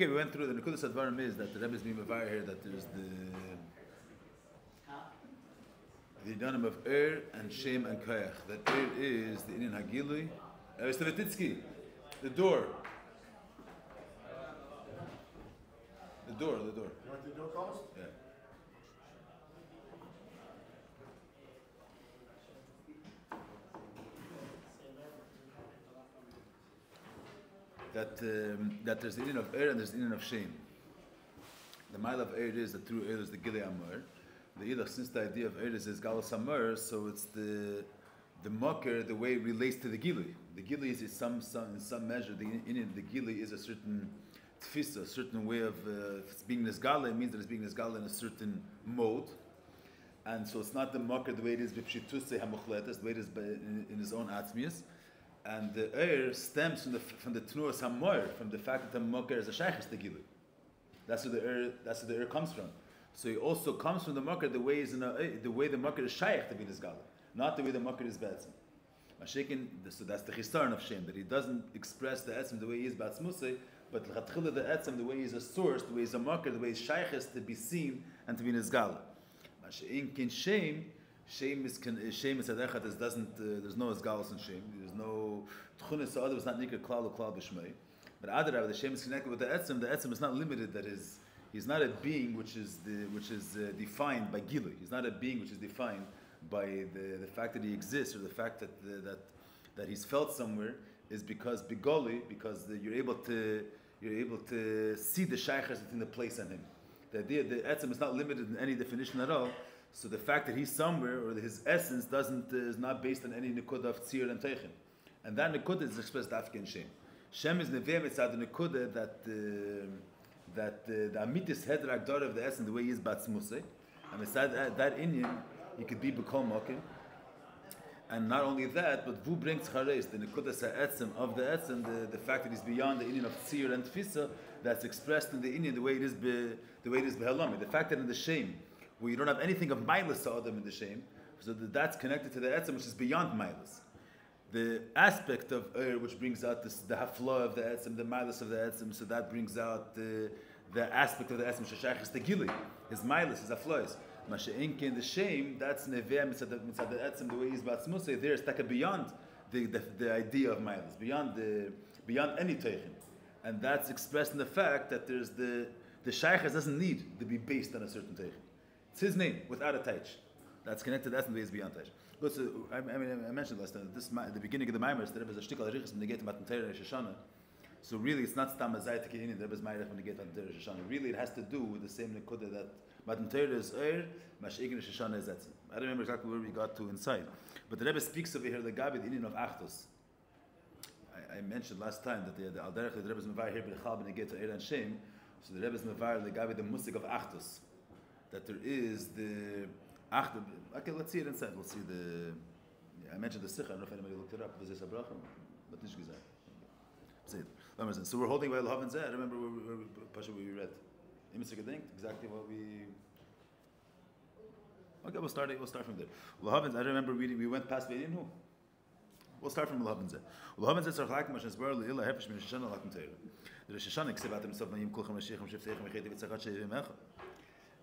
Okay, we went through the Nekudas Advarim is that the Rebbe is being mavir here that there's the Inyanim of and Shem and Koyach. That is the Inyan Hagilui. Stavititsky, the door. The door. You know what the door costs? Yeah. That there's the Inyan of and there's the Inyan of Shem. The mile of is that through is the Gilei Amor. The Ilach, since the idea of is Galos Amor, so it's the Mocker, the way it relates to the Gilei. The Gilei is in some measure, the Gilei is a certain tfisa, a certain way of if it's being Nesgala, it means that it's being Nesgala in a certain mode. And so it's not the Mocker the way it is B'pshituse HaMuchletes, the way it is in his own Atzmius. And the stems from the Tnuas Hamor, from the fact that the Mocker is a Shaykhis the Gilei. That's where the comes from. So it also comes from the Mocker the way the Mocker is Shaykh to be Nesgala, not the way the Mocker is Be'etzim. So that's the Chisaron of Shem, that he doesn't express the Etzim the way he is Ba'atzmusei, but L'chatchila the Etzim the way he is a source, the way he's a Mocker, the way he's Shaykh is to be seen and to be Nesgala. Mashi'in Shem is Adechat, there's no Esgalos in Shem, there's no Tchunis Sa'adav, it's not Nikar Klal or Klal B'Shmei. But Adarab, the Shem is connected with the Etzim is not limited, that is, he's not a being which is defined by Gilui. He's not a being which is defined by the fact that he exists, or the fact that he's felt somewhere, is because Bigoli, because you're able to see the Shaykhas within the place on him. The idea the Etzim is not limited in any definition at all. So the fact that he's somewhere, or that his essence is not based on any Nekudah of Tzir and Teichin. And that Nekudah is expressed after in Shem. Shem is Neveh Mitzad the Nekudah that the Amitis Heder Agdar of the essence, the way he is Batzmusei. And beside that Inyan, he could be B'kol Mokim. And not only that, but Vu brings Chareis, the Nekudah Sa'etzim of the Etzim, the fact that he's beyond the Inyan of Tzir and Tfisa, that's expressed in the Inyan the way it is Behalami. The fact that in the Shem, where you don't have anything of Milas Sa'adam in the Shem, so that's connected to the Etzim, which is beyond Milas. The aspect of which brings out the hafla of the etzim, the milas of the etzim, so that brings out the aspect of the etzim shashach is the gili, his milas, his haflois. Masha'inke in the shame, that's neveh mitzad the etzim, the way he's batzmusei. There is taka beyond the idea of milas, beyond any teichin, and that's expressed in the fact that there's the shaykhas doesn't need to be based on a certain teichin. It's his name without a taich. That's connected. That's the way it's beyond taich. But so, I mentioned last time at the beginning of the Maimers, there was a shtikal arichas when they get to Matan Torah Shoshana. So really, it's not stam azayt keinin. There was Mairach when they get to Matan Torah Shoshana. Really, it has to do with the same nekuda that Matan Torah is mash'egin Shoshana is etzim. I don't remember exactly where we got to inside, but the Rebbe speaks over here the gabi the Inyan of Achtos. I mentioned last time that the al derech the Rebbe is mevar here b'chal when they get to Eir and Shem. So the Rebbe is mevar the gabi the musik of Achtos, that there is the okay, let's see it inside. We'll see the. I mentioned the sikha. I don't know if anybody looked it up. Was this a bracha? But nicht gesagt. See it. So we're holding by Lahavan Zeh. I remember where we read. Exactly what we. Okay, we'll start from there. Lahavan. I remember we went past Ve'in who. We'll start from Lahavan Zeh. Lahavan Zeh tzarich lakim mashas bar le'ila hefesh min Shoshana lakim teira. The Shoshana ksivat himself mayim kulchem l'shechem sheftechem echeti v'tzachat sheivim echa.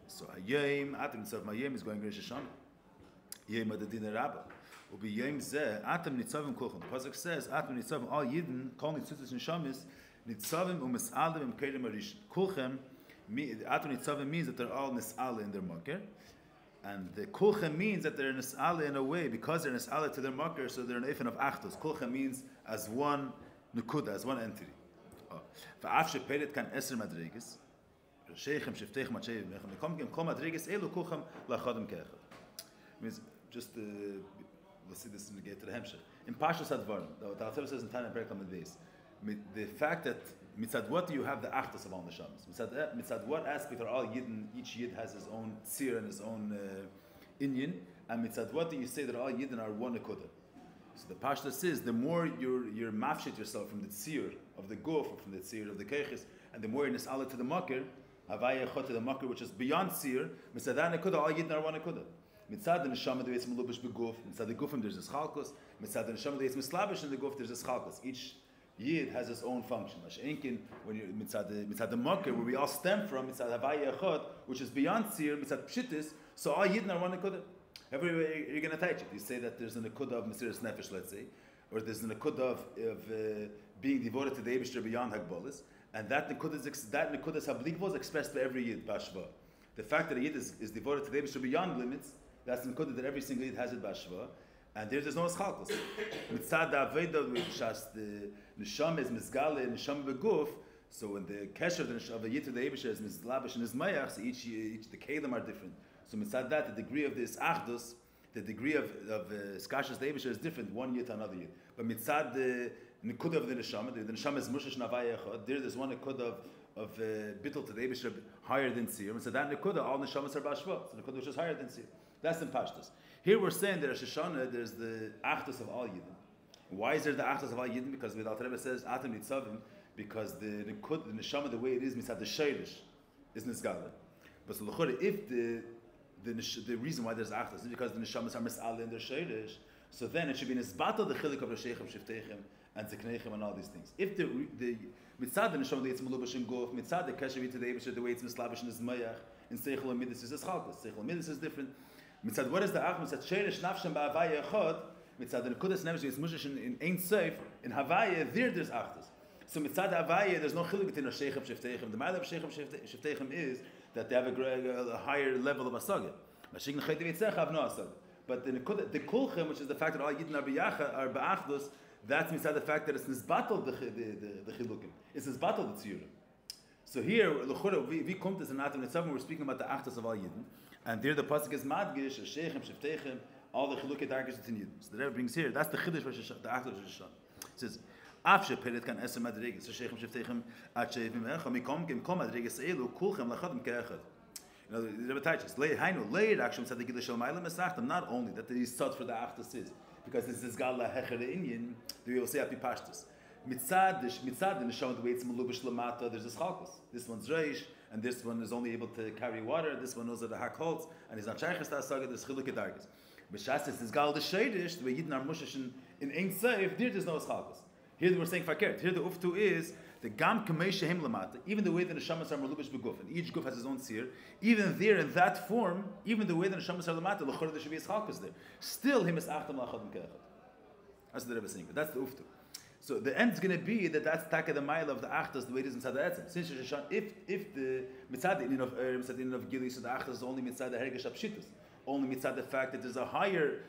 So Yom Atem Nitzav Mayim is going to Rosh Hashanah. Yom Adadin Rabbah. Ubi Yom Zeh Atem Nitzavim Kulchem. The pasuk says Atem Nitzavim all Yidden calling Tzitzis and Shamis Nitzavim u'Misalim and Kerim Arish. Kulchem Atem Nitzavim means that they're all Nis'ala in their marker, and the Kulchem means that they're Nis'ala in a way because they're Nis'ala to their marker, so they're an Eifin of Achtos. Kulchem means as one Nukuda, as one entity. Va'af shepelet kan Eser Madrigas. Sheikhem Shiftechem Atshevim Echem Mekom Gem Kol Madrigas Elu Kulchem Lachadam Kechad. Means just we'll see this when we get to the Hemshech. In Pashas Advarim, the Alter says in Tanya Perek Lamed Beis, the fact that mitzad what you have the achtos of all neshamas. Mitzad what aspect are all yidden? Each yid has his own tzir and his own inyan, and mitzad what do you say that all yidden are one nekuda? So the Pashta says the more you're mafshit yourself from the tzir of the guf or from the tzir of the keches, and the more you're nis'ala to the makir, havaya chot to the makir, which is beyond tzir, mitzad that nekuda all yidden are one nekuda. Mitzad the neshama the ve'etzim lubish beguf. Mitzad the gufim there's a schalkos. Mitzad the neshama the ve'etzim mislabish in the guf there's a schalkos. Yid has its own function. When you mitzad the Makir, where we all stem from, mitzad Havaya Echad, which is beyond Tzir, mitzad Pshittis, so all Yidden are one Nekudah. Everywhere you're going to touch it. You say that there's an Nekudah of Mesiras Nefesh, let's say, or there's an Nekudah of being devoted to the Eibishter beyond Hagbolis, and that Nekudah is expressed by every Yid, Bashva. The fact that a Yid is devoted to the Eibishter beyond limits, that's the Nekudah that every single Yid has it, Bashva. And there's no Eschalkos. Mitzad Aveda, the Neshama is Mizgale, Neshama Beguf, so when the Kesher of a Yid to the Eibishter is Mizlabish and Mizmayach, so each the Kelim are different. So mitzad that, the degree of this Achdus, the degree of Skashas the Eibishter is different, one Yid to another Yid. But mitzad the Nekudah of the Neshama is Mushash Navaya Echad, there's one Nekudah of Bittul to the Eibishter higher than Tzir. And so that Nekudah, all Neshamas are Bashva, so Nekudah which is higher than Tzir. That's in Pashtus. Here we're saying that Rosh Hashanah, there's the Achdus of all Yidden. Why is there the Achdus of all Yidden? Because the Alter Rebbe says, Atam Nitzavim, because the Neshama, the way it is, mitzad the Sheirish, is Nizgala. But so if the reason why there's Achdus is because the Neshamas are Mis'ale in their Sheirish, so then it should be Nizbato the Chilik of Rashechem, Shiftechem, and Zeknechem, and all these things. If the mitzad the Neshama, the Eitz Melubash and Gof, mitzad the Keshev to the Eibishter, the way it's Mislabish and Izmayach, in Seichel and Midas is Eschalkus. Seichel and Midas is different. Mitzad, what is the Ach? Mitzad Sheirish Nafshem Ba'avaya Echad, mitzad the Nekudas Nefesh is Mushash in Ein Seif, in Havaya, there's Achdus. So mitzad Havaya, there's no chiluk between Rashechem Shiftechem. The mile of Rashechem Shiftechem is that they have a higher level of Asagah. Rashechem Chayte have no Asagah. But the Kulchem, which is the fact that all Yidden are Ba'achdus, that's mitzad the fact that it's Nizbatel the Chilukim. It's Nizbatel the Tziurim. So here, we come to Zanatim Nitzavim, we're speaking about the Achdus of all Yidden. And there the pasuk is Madgish, Rashechem Shiftechem, all the Chilukei Darkes within Yidden. So the Rebbe brings here, that's the Chiddush the Achdus of Rosh Hashanah. It says, Afshe Peret kan esem madreges, Rashechem Shiftechem at Shevim Echa, Mikom Gem Kom madreges Elu, Kulchem Lachadim Ke'echad. The Rebbe teaches, Lei Hainu, Lei Rakshim Tzadikidah Shel Mailam Esachtam, not only that the Yisod for the Achdus is, because this is Gal LaHecher Inyan, we will say Api Pashtus. Mitzad the Neshama, the way it's Melubish Lamata, there's a Chalkos. This one's Reish, and this one is only able to carry water, this one knows that the Hak holds, and he's not Shaykhas Ta'asaga, there's Chilukei Darkes. But Shas is Gal the Shadish, the way Yidden are Mushash in Ein Seif, there's no Chalkos. Here we're saying Fakert. Here the Uftu is the Gam Kamei Shehem Lamata, even the way the Neshamas are Melubish Beguf, and each Guf has his own seer, even there in that form, even the way the Neshamas are Lamata, L'chor there should be a Chalkos there. Still, him is Achtam Lachadim Ke'echad. That's what the Rebbe is saying, but that's the Uftu. So the end is going to be that that's taka the mile of the Achdus, the way it is inside the Etzem. Since if the mitzad in of mitzad in of Gili, so the Achdus is only mitzad the Hergesh Apshitus, only mitzad the fact that there's a higher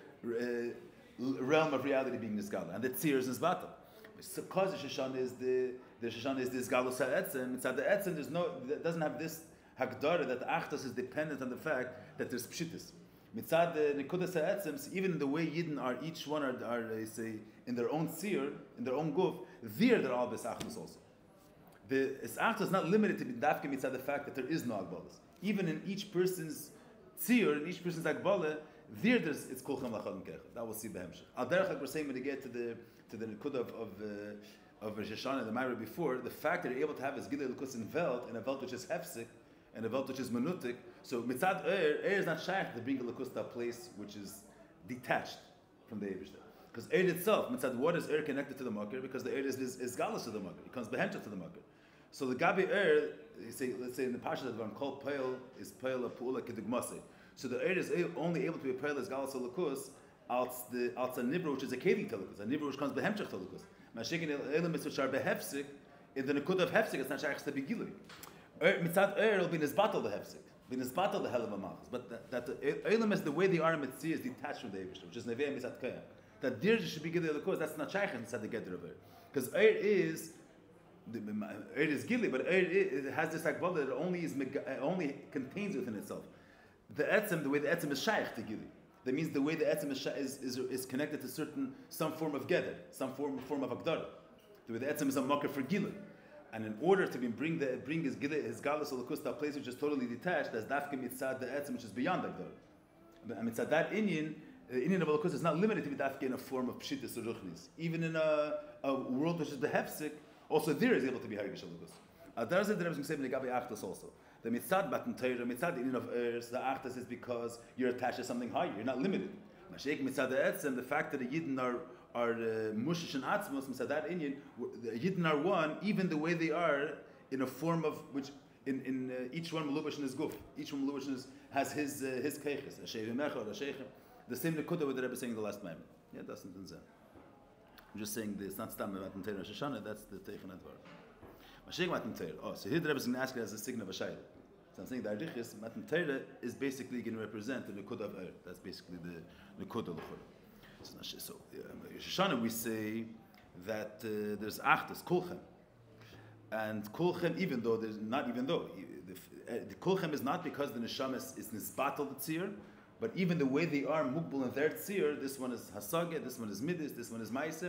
realm of reality being Nizgala, and the Tzir is Nizbata. Because the Shoshan is the Shoshan is this Galus HaEtzem, mitzad the Etzem it doesn't have this Hagdara that the Achdus is dependent on the fact that there's Pshitus. Mitzad the Nekudas HaEtzem, even in the way Yidden are, each one are say, in their own seer, in their own guf, they're all Besachdus also. The Achdus is not limited to Dafke Mitzad the fact that there is no Agbalas. Even in each person's seer, in each person's Agbalah, there's it's Kulchem Lachadim Ke'echad. That we'll see Behemshech. Al Derech, like we're saying when we get to the Nekudah of Rosh Hashanah, the Myra before, the fact that you're able to have his Gilei Lukus in Velt, and a Velt which is Hefsik, and a Velt which is Manutik. So Mitzad is not shaykh to bring a Lukus to a place which is detached from the Eibishter. Because itself, Mitzad, what is connected to the Makir? Because the is Galus to the Makir. It comes Behemshech to the Makir. So the Gabi let's say in the Pasha that one called Peil is Peil of Pu'ula Kedugmase. So the is only able to be a Peil as Galus Lukus out the Nibra, which is a Kedi Telukus, a Nibra which comes Behemshech Telukus. Mashikin elements which are Behefsik, in the Nekud of Hefsik, it's not shaykh to be Gilui. Mitzad will be Nizbatal the Hefsik. Be Nizbatal the Helam Amachas. But that the Elam is the way the Aram Mitzir is detached from the Eibishter, which is Neveh Mitzad Kaya. That there should be Gilui Lukus, that's not shaykh inside the Gedder of because is Gili, but it has this akbal that it only contains within itself. The etzem, the way the etzem is shaykh to Gili. That means the way the etzem is connected to some form of Geder, some form of Agdara. The way the etzem is a makar for Gili. And in order to bring his galus or lakus to a place which is totally detached, there's dafke mitzad the etzem which is beyond Agdara. And mitzad that Inyan of lakus is not limited to be dafke in a form of pshitis or ruchnis. Even in a world which is behefsik, also there is able to be harigish lakus. There's a difference between the gabi achtas also. The mitzad batan teira, mitzad the Inyan of earth, the achtas is because you're attached to something higher. You're not limited. Mashayik mitzad the etzem, the fact that the Yidden are are mushish and atzmos, mitzad that Indian, the Yidden are one, even the way they are in a form of which in each one melubash in his guf. Each one melubash has his keiches, a shevim echad, a sheichem. The same nekuda with the Rebbe saying the last time. Yeah, that's not in I'm just saying this, not stam Matan Torah Rosh Hashanah, that's the Teichen Advar. Mashik Matan Torah. Oh, so here the Rebbe is going to ask it as a sign of a shayla. So I'm saying the Arichis, Matan Torah is basically going to represent the Nekuda of Eir. That's basically the Nekuda of Eir. So, Rosh Hashanah we say that there's Achtas, Kulchem. And Kulchem, even though, the Kulchem is not because the Neshama is Nisbatal the Tzir, but even the way they are Mukbul and their Tzir, this one is Hasage, this one is Midis, this one is Maise.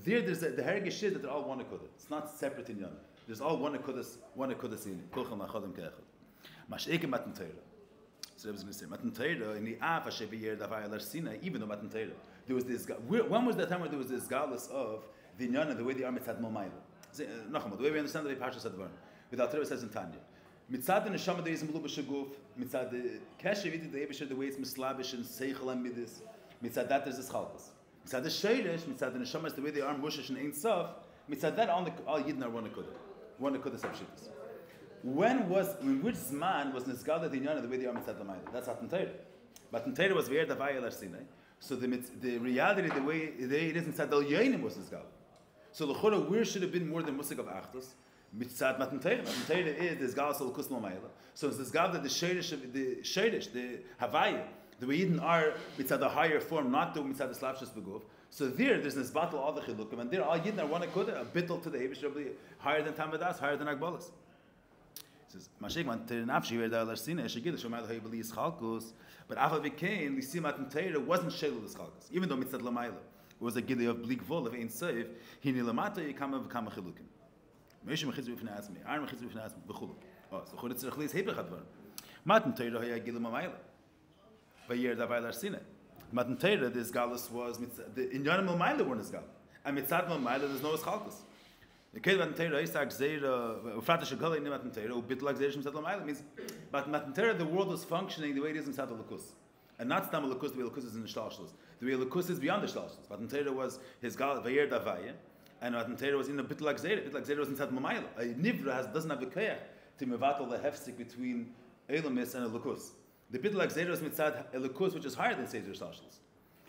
There's the Hergish is that they're all one Akudah. It's not separate in Yana. There's all one Akudah in it. Kulchem Achadim Ke'echad. Mash'eke Matan Torah. So I was going to say, Matan Torah, in the Av HaShevi Yer Davai Alar Sinai, even though Matan Torah, there was this, when was that time where there was this galus of the Yana, the way they are Mitzad Momayla? Nachamah, the way we understand the way Parshas Advarim. Without Torah says in Tanya. Mitzad the Neshama there is Melu B'Shaguf, Mitzad the Keshe the Ebesher the way it's Mislabish and Seichel and Midis, Mitzad that there's this Chalkas. Mitzad the Sheirish, Mitzad the Neshama is the way they are Mushish and Ein Sof, Mitzad that all Yidden are one Akudah Sabshitas. When which Zman was Nizgal the Dinyana the way they are Mitzad Lamayla? That's Matan Torah. Matan Torah was Ve'er Davai Alar Sinai. So the reality, the way it is Mitzad Al Yainim was Nizgal. So L'chora, where should have been more than Musik of Achtos? Mitzad Matan Torah. Matan Torah is this Gal Salkus Lamayla. So it's this Gal that the Sheirish, the Havaya, the way Yidden are Mitzad a higher form, not the Mitzad the Slavshas Beguf. So there's this battle all the Chilukim, and there all Yidden are one Akudah, a bittul to the Evish, higher than Tamadas, higher than Agbalas. Says Mashik Matan Torah nafshi where the Larsina Shegid Shomal Hay Belis Chalkus, but Ava became we see Matan Torah wasn't Shelu this Chalkus, even though Mitzad Lamayla it was a gili of bleak vol of Ein Seif, Hini Lamata Yikama V'Kama Chilukim. Meish Mechizru B'Fnei Asmi, Ar Mechizru B'Fnei Asmi B'Chuluk. Oh, so Chulitz Rechlis Hebech Advar. Matan Torah Hay Gili Mamayla. Vayer Davai Larsina. Matan Torah this Galus was the Inyanim Mamayla weren't as Gal, and Mitzad Mamayla there's no Chalkus. The case Matan Torah is Zera, Ufrata Shagala in Matan Torah, Ubitlag Zera Mitzad Lamayla means, but Matan Torah the world was functioning the way it is in Mitzad Lakus, and not Stam Lakus the way Lakus is in the Shtalshlos. The way Lakus is beyond the Shtalshlos. Matan Torah was his Gal Vayer Davaya, and Matan Torah was in a Bitlag Zera. Bitlag Zera was in Mitzad Lamayla. A Nivra doesn't have the Kayach to mevatel the hefsik between Elamis and a Lakus. The Bitlag Zera is Mitzad a Lakus which is higher than Seder Shtalshlos.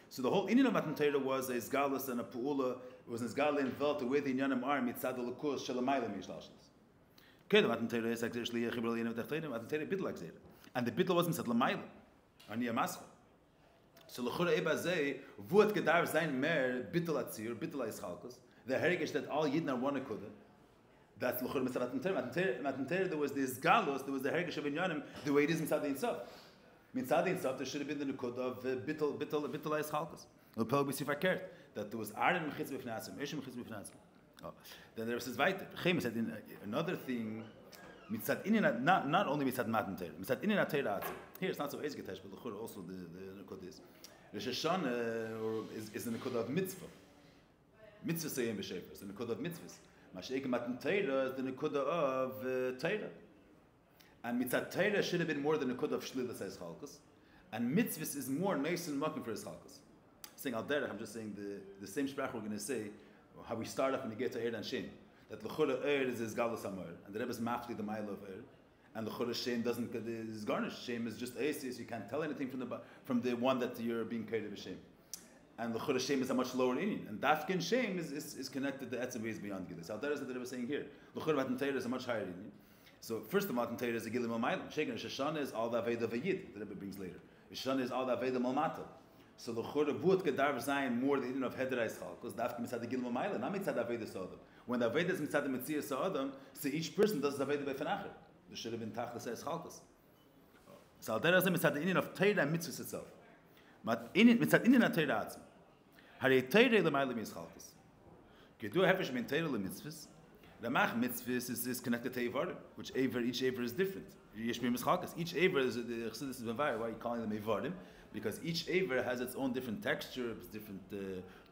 So the whole Indian of Matan Torah was a Zgalus and a Pu'ula. It was a Zgal involved the way the Inyanim are Mitzad the Lakus Shalamayla Mishlashlos. Okay, the Matan Torah is actually a Chibral Yinav Tachtonim, Matan Torah Bitlag Zera. And the Bitl was Mitzad Lamayla, Arniya Mascha. So L'chura Eba Zeh, Vuat Gedar Zayin Mer, Bitl Atzir, Bitl Aischalkus, the heritage that all Yidden are one Akudah. That's L'chura Mitzad Matan Torah. Matan Torah, there was this Galus, there was the heritage of Inyanim, the way it is Mitzad the Insof. Mitzad the Insof, there should have been the Nukud of Bitl Aischalkus. L'pel B'si Fakert. That there was Aaron Mechitz B'Fnasim, Eshem Mechitz B'Fnasim. Oh, then there was this weiter. Chem said another thing. Mitzad Inin, not only Mitzad Matan Torah, Mitzad Inin Torah. Here it's not so easy Getesh, but L'chur also the Nukud is. Rosh Hashanah is the Nukud of Mitzvah. Mitzvah Seyim B'Shefer. It's the Nukud of Mitzvahs. Mashiach Matan Torah is the Nukud of Torah. And Mitzad Torah should have been more than the Nukud of Shlilas His Chalkus. And Mitzvahs is more nice and mucking for His Chalkus. Saying al derech, I'm just saying the same sprach we're going to say how we start off when we get to Eir and Shem. That l'chura Eir is galus amar, and the Rebbe is mafli the mile of Eir, and l'chura Shem is garnished. Shem is just Eis, you can't tell anything from the one that you're being carried of Shem. And l'chura Shem is a much lower Indian, and Dafkin Shem is connected to Etzem ways beyond Gilus. Al derech is that the Rebbe is saying here. L'chura Matan Torah is a much higher Indian. So first of Matan Torah is a Gilim Amaylam. Shekin Shoshana is all the Aveda Vayid. The Rebbe brings later. Shoshana is all the Aveda Malmata. So the Chura Vuot Gedar Zayin more the Indian of Hederais Chal, because Dafka Mitzad the Gilma Maila, not Mitzad Aveda Sa'adam. When the Aveda is Mitzad the Mitzia Sa'adam, so each person does the Aveda by Fenacher. There should have been Tachlis Eis Chalkas. So there is a Mitzad the Indian of Teira and Mitzvahs itself. But Mitzad Indian of Teira Atzim. Hare Teira le Maila Miz Chalkas. Gedu Hefesh min Teira le Mitzvahs. Ramach Mitzvahs is connected to Eivarim, which each Eivar is different. Yeshmir Miz Chalkas. Each Eivar is the Chassidus is Benvayr. Why are you calling them Eivarim? Because each Aver has its own different texture, different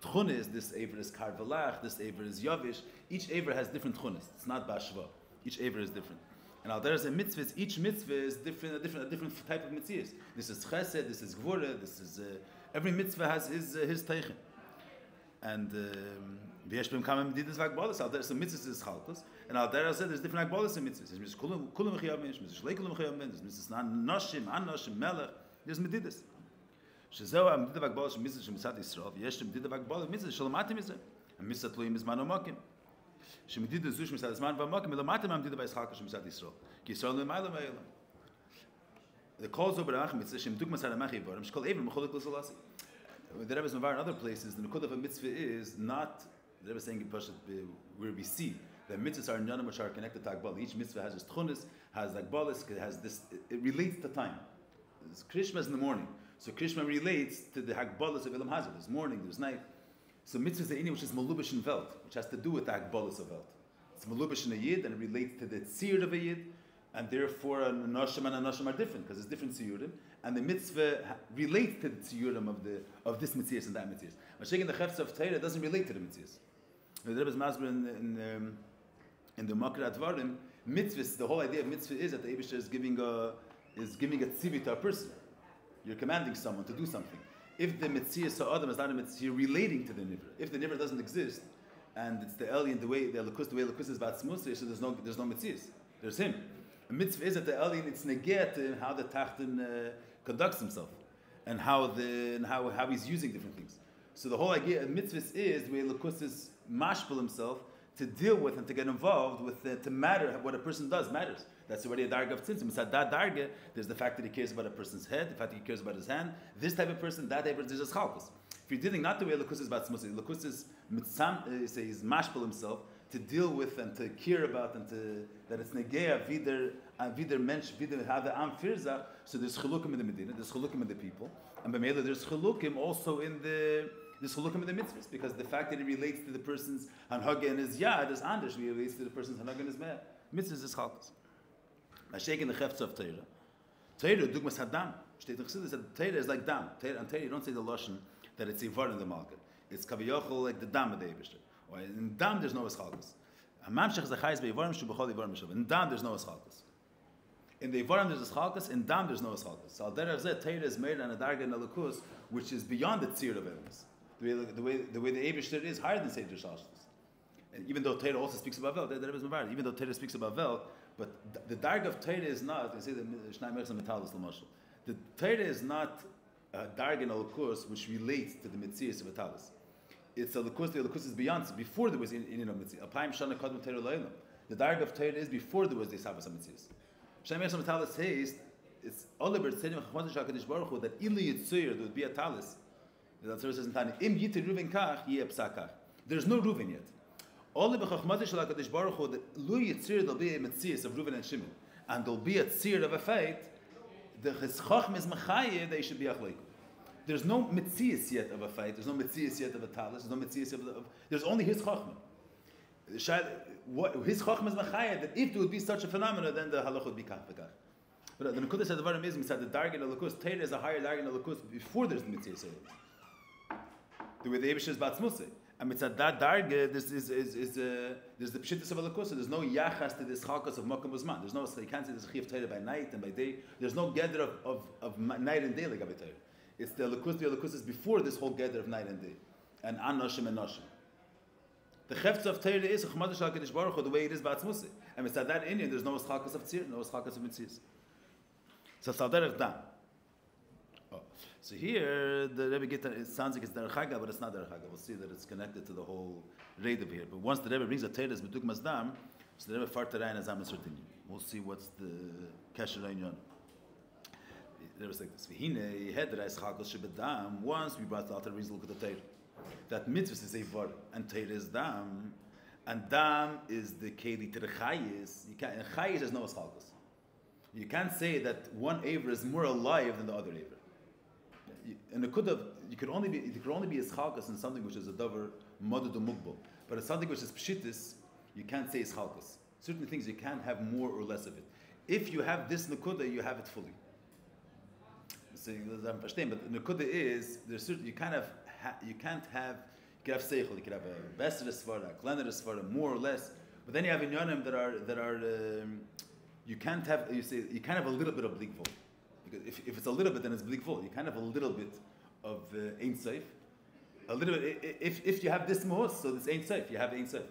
tchunis. This Aver is karvelach, this Aver is yavish. Each Aver has different tchunis. It's not bashva. Each Aver is different. And now there's a mitzvah. Each mitzvah is different, a different type of mitzvahs. This is chesed, this is gvura, this is every mitzvah has his teichen. And v'yesh b'im kama medidas v'agbolas. Al der so mitzvahs is chalkos, and al der said there's different agbolas and mitzvahs. There's mitzvahs kulam mechiyam, there's mitzvahs shlei kulam mechiyam, there's mitzvahs nashim, an-nashim, melech. There's medidas. Shezeu ha-medidah v'agbolas mitzvahs shemitzat Yisrael. V'yesh medidah v'agbolas mitzvahs shalamatim mizeh. And mitzvah tluim is man u'makim. Shemedidah zush mitzvahs zman v'amakim elamatim ha-medidah v'yischalkos shemitzat Yisrael. Ki Yisrael l'mayla ma'elam. The calls over the mitzvah shem dugmas ha'ramach yivarim shkol evim m'cholik l'zolasi. The Rebbe's Mavar in other places, the Nukud of a mitzvah is not, the Rebbe is saying in Pashat, where we see that mitzvahs are none which are connected to Akbal. Each mitzvah has its tchunis, has Akbalis, it has this, it relates to time. There's Krishma in the morning. So Krishma relates to the Akbalis of Elam Hazard. There's morning, there's night. So mitzvah is the any which is Malubish in Velt, which has to do with the Akbalis of Velt. It's Malubish in a Yid, and it relates to the Tzir of a Yid, and therefore a Nashim and a Nashim are different, because it's different Tziurim. And the mitzvah relates to the tziyurim of this mitzvah and that mitzvah. Mashiach in the Chefetz of Torah doesn't relate to the mitzvahs. The Rebbe's Masber in the Makar Advarim, mitzvahs, the whole idea of mitzvah is that the Eibusher is giving a tzivit to a person. You're commanding someone to do something. If the mitzvah so Adam is not a mitzvah, you're relating to the nivra. If the nivra doesn't exist, and it's the alien, the way Lakus is Batzmus, so there's no mitzvahs. There's him. A mitzvah is that the alien, it's negate to how the Tachten conducts himself, and how he's using different things. So the whole idea of mitzvahs is the way Lakus is mashpil himself to deal with and to get involved with, to matter what a person does matters. That's already a darga of tzimtzum. Inside that darga, there's the fact that he cares about a person's head, the fact that he cares about his hand. This type of person, that type of person, there's a chalkus. If you're dealing not the way Lakus is about tzimtzum, Lakus is he's mashpil himself to deal with and to care about and to that it's negea vider mensch vider how the am firza. So there's chilukim in the Medina, there's chilukim in the people, and by Mela there's chilukim also in the mitzvahs, because the fact that it relates to the person's hanhaga and his yad is anders, it relates to the person's hanhaga and his meh. Mitzvahs is chalkas. Mashiach in the Chefetz of Torah. Torah dugmas hadam. Shteit nechsidus that Torah is like dam. And Torah you don't say the lashon that it's ivar in the market. It's kaviyachol like the dam of the Eibusher. In dam there's no eschalkus. Hamamshech is a chayes be'ivarim shu b'chol ivarim shu. In dam there's no eschalkus. In the ivarim there's eschalkus. In dam there's no eschalkus. So al derech zeh Torah is made on a darga and a lukus, which is beyond the tzir of emes. The way the Eibusher is higher than Seder Shalshus. And even though Torah also speaks about vel, even though Torah speaks about vel, but the darga of Torah is not. They say the Shnai Merchs and Metalis l'mashal. The Torah is not a darga and a lukus which relates to the mitzias of Metalis. It's a lukus. The lukus is beyond. Before there was in mitzvah. Apayim shana kadmon Torah lo'elam. The darga of Torah is before there was the sabas mitzias. Shnai Merchs and Metalis says it's oliver tzedem chachmatzah shal Kadosh Baruch Hu that ili yitzur there would be a talis. The Tzara says in Tanya, im yiter ruven kach yeh psakach. There's no ruven yet. Only b'chachmatzah shel HaKadosh Baruch Hu that lu yitzir there'll be a mitzias of Ruven and Shimon, and there'll be a tzir of a fight. The chacham is machayev they should be achleikum. There's no mitzias yet of a fight. There's no mitzias yet of a talis. There's no mitzias of there's only his chachma. His chachma is machayev that if there would be such a phenomena, then the halach would be kach v'kach. But the Nekudas Advarim is inside the dargin of Lakus. Torah is a higher dargin of Lakus before there's the mitzias. The way the Eibusher is batzmusay. And mitzad that darge, there's the pshittus of a lakusa. There's no yachas to this chalkas of makam uzman. There's no, you can't say there's a chiyuv Torah by night and by day. There's no gather of night and day like Torah. It's the lakus is before this whole gather of night and day. And anoshim and noshim. The chefetz of Torah is chachmad shal Kadosh Baruch Hu the way it is ba'atzmusay. And mitzad that Indian, there's no chalkas of tzir, no chalkas of mitzvahs. So salder of dam. So here, the Rebbe it sounds like it's derech haga, but it's not derech haga. We'll see that it's connected to the whole raid over here. But once the Rebbe brings a Teiras b'duk mazdam, so the Rebbe fartarai and azam esrotini. We'll see what's the kesher inyan. The Rebbe is like this. V'hine hedrais chagos shebedam. Once we brought the altar reason look at the Teir. That mitzvah is a var and Teir is dam, and dam is the keli to the chayis. In chayis there's no eschalkos. You can't say that one aver is more alive than the other aver. And it could only be eschalkas in something which is a davar madud mugbal, but it's something which is pshitis. You can't say eschalkas. Certain things you can't have more or less of it. If you have this nekuda, you have it fully. So I'm verstehen, but nekuda is there's certain you can't have seichel. You can have a beser svara, a kleiner svara, more or less. But then you have inyanim that are you can't have a little bit of blikvol. Because if it's a little bit, then it's blik full. You can't have a little bit of ein seif, a little bit. If you have this mohos, so this ain't safe. You have ain't safe.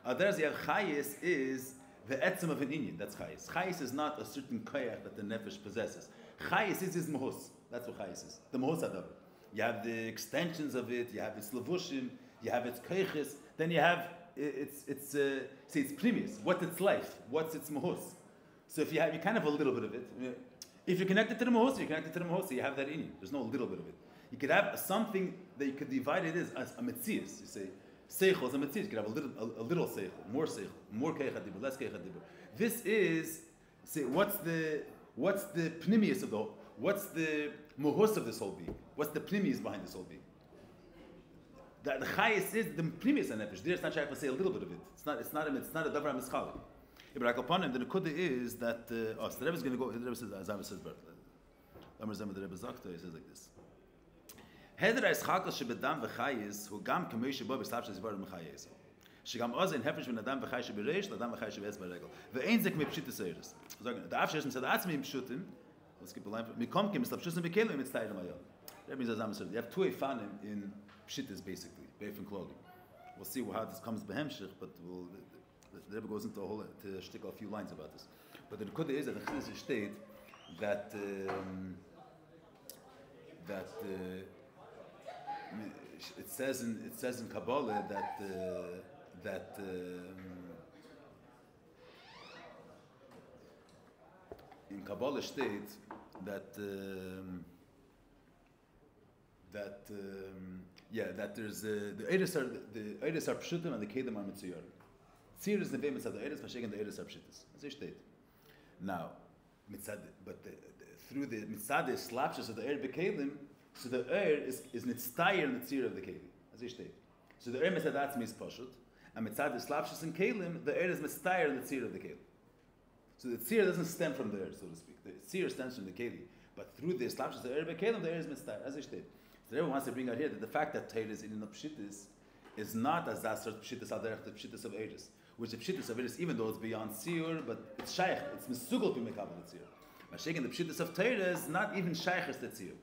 Others you have chayis is the etzem of an inyan. That's chayis. Chayis is not a certain koyach that the nefesh possesses. Chayis is his mohos. That's what chayis is. The mohos adav. You have the extensions of it. You have its levushim. You have its koyches. Then you have it's previous. What's its life? What's its mohos? So if you kind of have a little bit of it. If you're connected to the mohos, you're connected to the mohos. So you have that in you. There's no little bit of it. You could have something that you could divide it as a metzius. You say seichel is a metzius. You could have a little seichel, more keich hadibur, less keich hadibur. This is what's the pnimius of the whole? What's the mohos of this whole being? What's the pnimius behind this whole being? The chayis is the pnimius and nefesh. There it's not shaykh to say a little bit of it. It's not a davar mischali. But the nekuda is that so the Rebbe is going to go. The Rebbe says, Azam says, the Rebbe says like this. Heder is chakos shebedam v'chayis hu gam k'mei shebo b'slav shezvar m'chayis. Shegam oz in hefesh v'nadam v'chay shebereish l'adam v'chay shebe'ez b'regel. V'ein zek mepshitis eiris. The afshesh said atzmi mshutim. Let's keep a line. Mikom kim mislav shusim v'kelim mitztayim mayel. That means Azam said you have two efanim in pshitis basically, beif and clothing. We'll see how this comes b'hemshich, but the Rebbe goes into a whole to stick a few lines about this. But the Nekuda is that the Chiddush state that it says in Kabbalah that in Kabbalah states that there's the Eidos are pshutim and the Kedem are mitzuyar. Tzir is the famous of the Eidos, Masheg and the Eidos are pshutis. As it states. Now, through the mitzad slapshus of the Eir bekelim, so the Eir is nitztayer in the tzir of the kelim. As it states. So the Eir mitzad atzmi is pashut, and mitzad slapshus in kelim, the Eir is mitztayer in the tzir of the kelim. So the tzir doesn't stem from the Eir, so to speak. The tzir stems from the kelim, but through the slapshus of the Eir bekelim, the Eir is mitztayer. As it states. So everyone wants to bring out here that the fact that Torah is in the pshitis is not as that sort of pshitis al derech the pshitis of Eidos, which the pshitis of Eidos, even though it's beyond tzir, but it's shaykh, it's misugol to mekabel the tzir. Mashiach, the pshitis of Torah is not even shaykh as the tzir,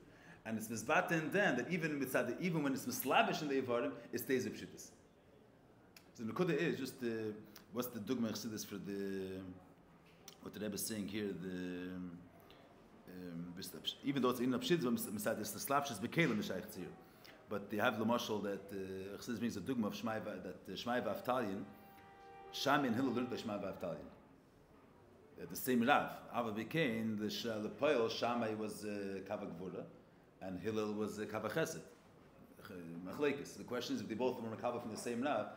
and it's misbaten then that even when it's mislavish in the ivarim, it stays a pshitis. So the nekuda is just what's the dogma chassidus for what the Rebbe is saying here even though it's in the pshitis, it's the slapshus bekelim the shaykh tzir. But they have the mashal that chassidus brings a dogma of Shmai v'Avtalyin. Shami and Hillel learned by Shmai v'Avtalyin. The same Rav. Ava became the Poel. Shammai was Kava Gvura, and Hillel was Kava Chesed. Machlekes. The question is, if they both were Kava from the same Rav,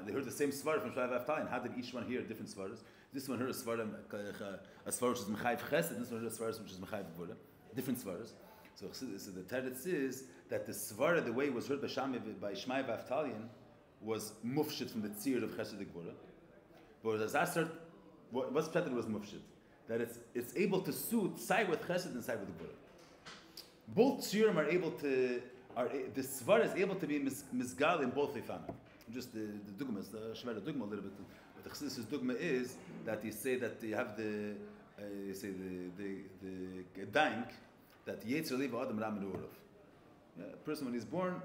they heard the same Svar from Shmai v'Avtalyin. How did each one hear different Svaras? This one heard a Svar which is Mechayiv Chesed. This one heard a Svar which is Mechayiv Gvura. Different Svaras. So the teretz is that the Svara, the way it was heard by Shmai v'Avtalyin, was mufshit from the tzir of Chesed Gvura. But as Asar, what's pshat was mufshit? That it's able to suit side with Chesed and side with Gvura. Both tzirim are able to. The Svar is able to be misgal in both lefanim. Just the dogma, the shver dogma a little bit. But the chassidus dogma is that you say that you have the gedank that Yetzer Leva Adam Ram Min Urav. A person when he's born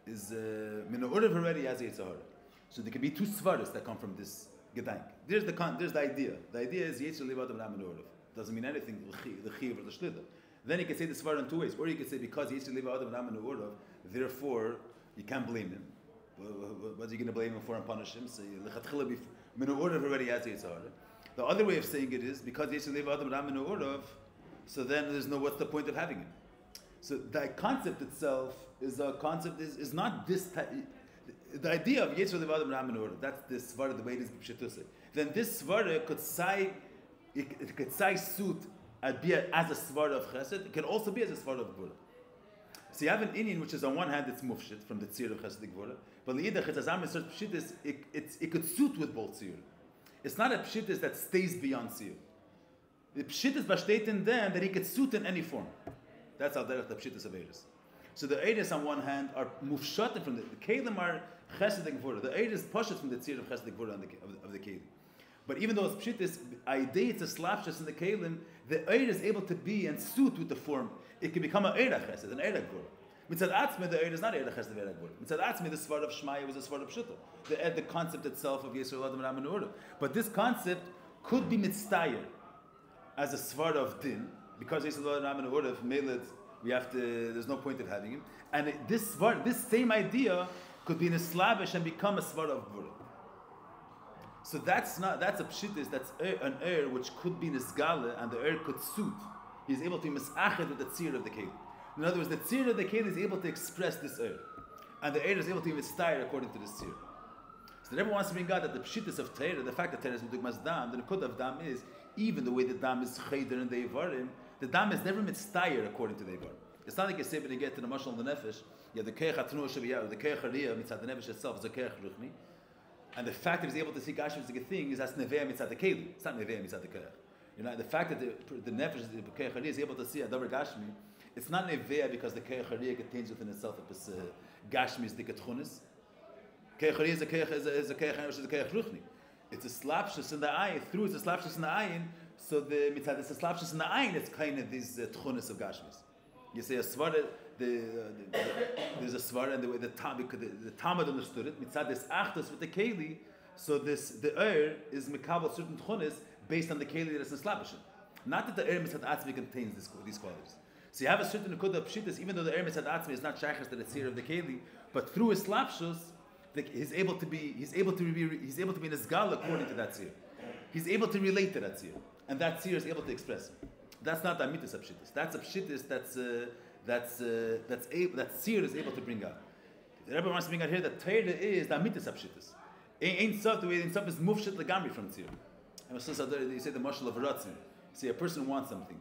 is Min Urav already has Yetzer Hara. So there can be two svaras that come from this gedank. There's the idea. The idea is Yetzer Leva Adam Ram Min Urav. Doesn't mean anything the chiv or the shlida. Then you can say the svara in two ways, or you can say because Yetzer Leva Adam Ram Min Urav, therefore you can't blame him. What are you going to blame him for and punish him? So Lechatchila Min Urav already has Yetzer Hara. The other way of saying it is because Yetzer Leva Adam Ram Min Urav. So then there's what's the point of having him? So the concept itself is not this type. The idea of Yetzer Leva Adam Ram Min Urav, that's the svara, the way it is pshatuse. Then this svara could suit as a svara of chesed. It can also be as a svara of gvura. So you have an Indian which is on one hand it's mufshit from the tzir of chesed gvura, but the idach it's azam is pshitis. It could suit with both tzir. It's not a pshitis that stays beyond tzir. The pshitis besteht in them that he could suit in any form. That's how derech the pshitis of Eidos. So the Eidos on one hand are mufshatim from the kelim are chesed and gvura. The Eidos pashut from the tzir of chesed and gvura of the kelim. But even though it's pshitis, idea it's a slapshus in the kelim, the Eidos is able to be and suit with the form. It can become an eira chesed, an eira gvura. Mitzad Atzmi, the Eir is not Eir Lechesed Ve'er Agvura. Mitzad Atzmi, the Svar of Shmaya was a Svar of Pshuta. The concept itself of Yisrael Adam Ram and Ura. But this concept could be mitztayer as a Svar of Din, because Yisrael Adam Ram and Ura, there's no point of having him. And this same idea could be in a Slavish and become a Svar of Gvura. So that's a pshitis, that's an which could be nisgale, and the could suit. He's able to be misached with the tzir of the keli. In other words, the tzir of the keli is able to express this and the is able to be mitztayr according to this tzir. So everyone wants to bring out that the pshitis of Torah, the fact that Torah is medugmas dam, the nekud of dam is, even the way the dam is cheder and the ivarim, the dam is never mitztayr according to the ivarim. It's not like you say when you get to the mashal of the nefesh, the keich hatnu shaviyah, the keich hariyah mitzad the nefesh itself is a keich ruchni. And the fact that he's able to see Gashmi is a good thing is that's Neveah mitzad the Keli. It's not Neveah mitzad the Keich. The fact that the Nefesh, the Keich Hariyah, is able to see Adavar Gashmi, it's not Neveah because the Keich Hariyah contains within itself a Gashmi is the Ketchunis. Keich Hariyah is a Keich which is a Keich Ruchni. It's a slapshus in the eye. Through it's a slapshus in the eye. So the mitzad it's a slapshus in the eye. It's kind of these Tchunis of Gashmis. You say a Svara, there's a Svara, and the way the Talmud understood it, mitzad this achtos with the Keli, so the is mikabel certain tchunis based on the Keli that is in Slavishin. Not that the mitzad atzmi contains these qualities. So you have a certain nekuda of pshitas, even though the mitzad atzmi is not shaychus to the tzir of the Keli, but through his slapshus, he's able to be in his gal according to that tzir. He's able to relate to that tzir, and that tzir is able to express him. That's not the amitas of pshitas. that's a pshitas that tzir is able to bring out. The Rebbe wants to bring out here that Torah is the amitas of pshitas. Ain't stuff the way in stuff is mufshit legamri from tzir. And so you say the mashal of ratzin. You say a person wants something.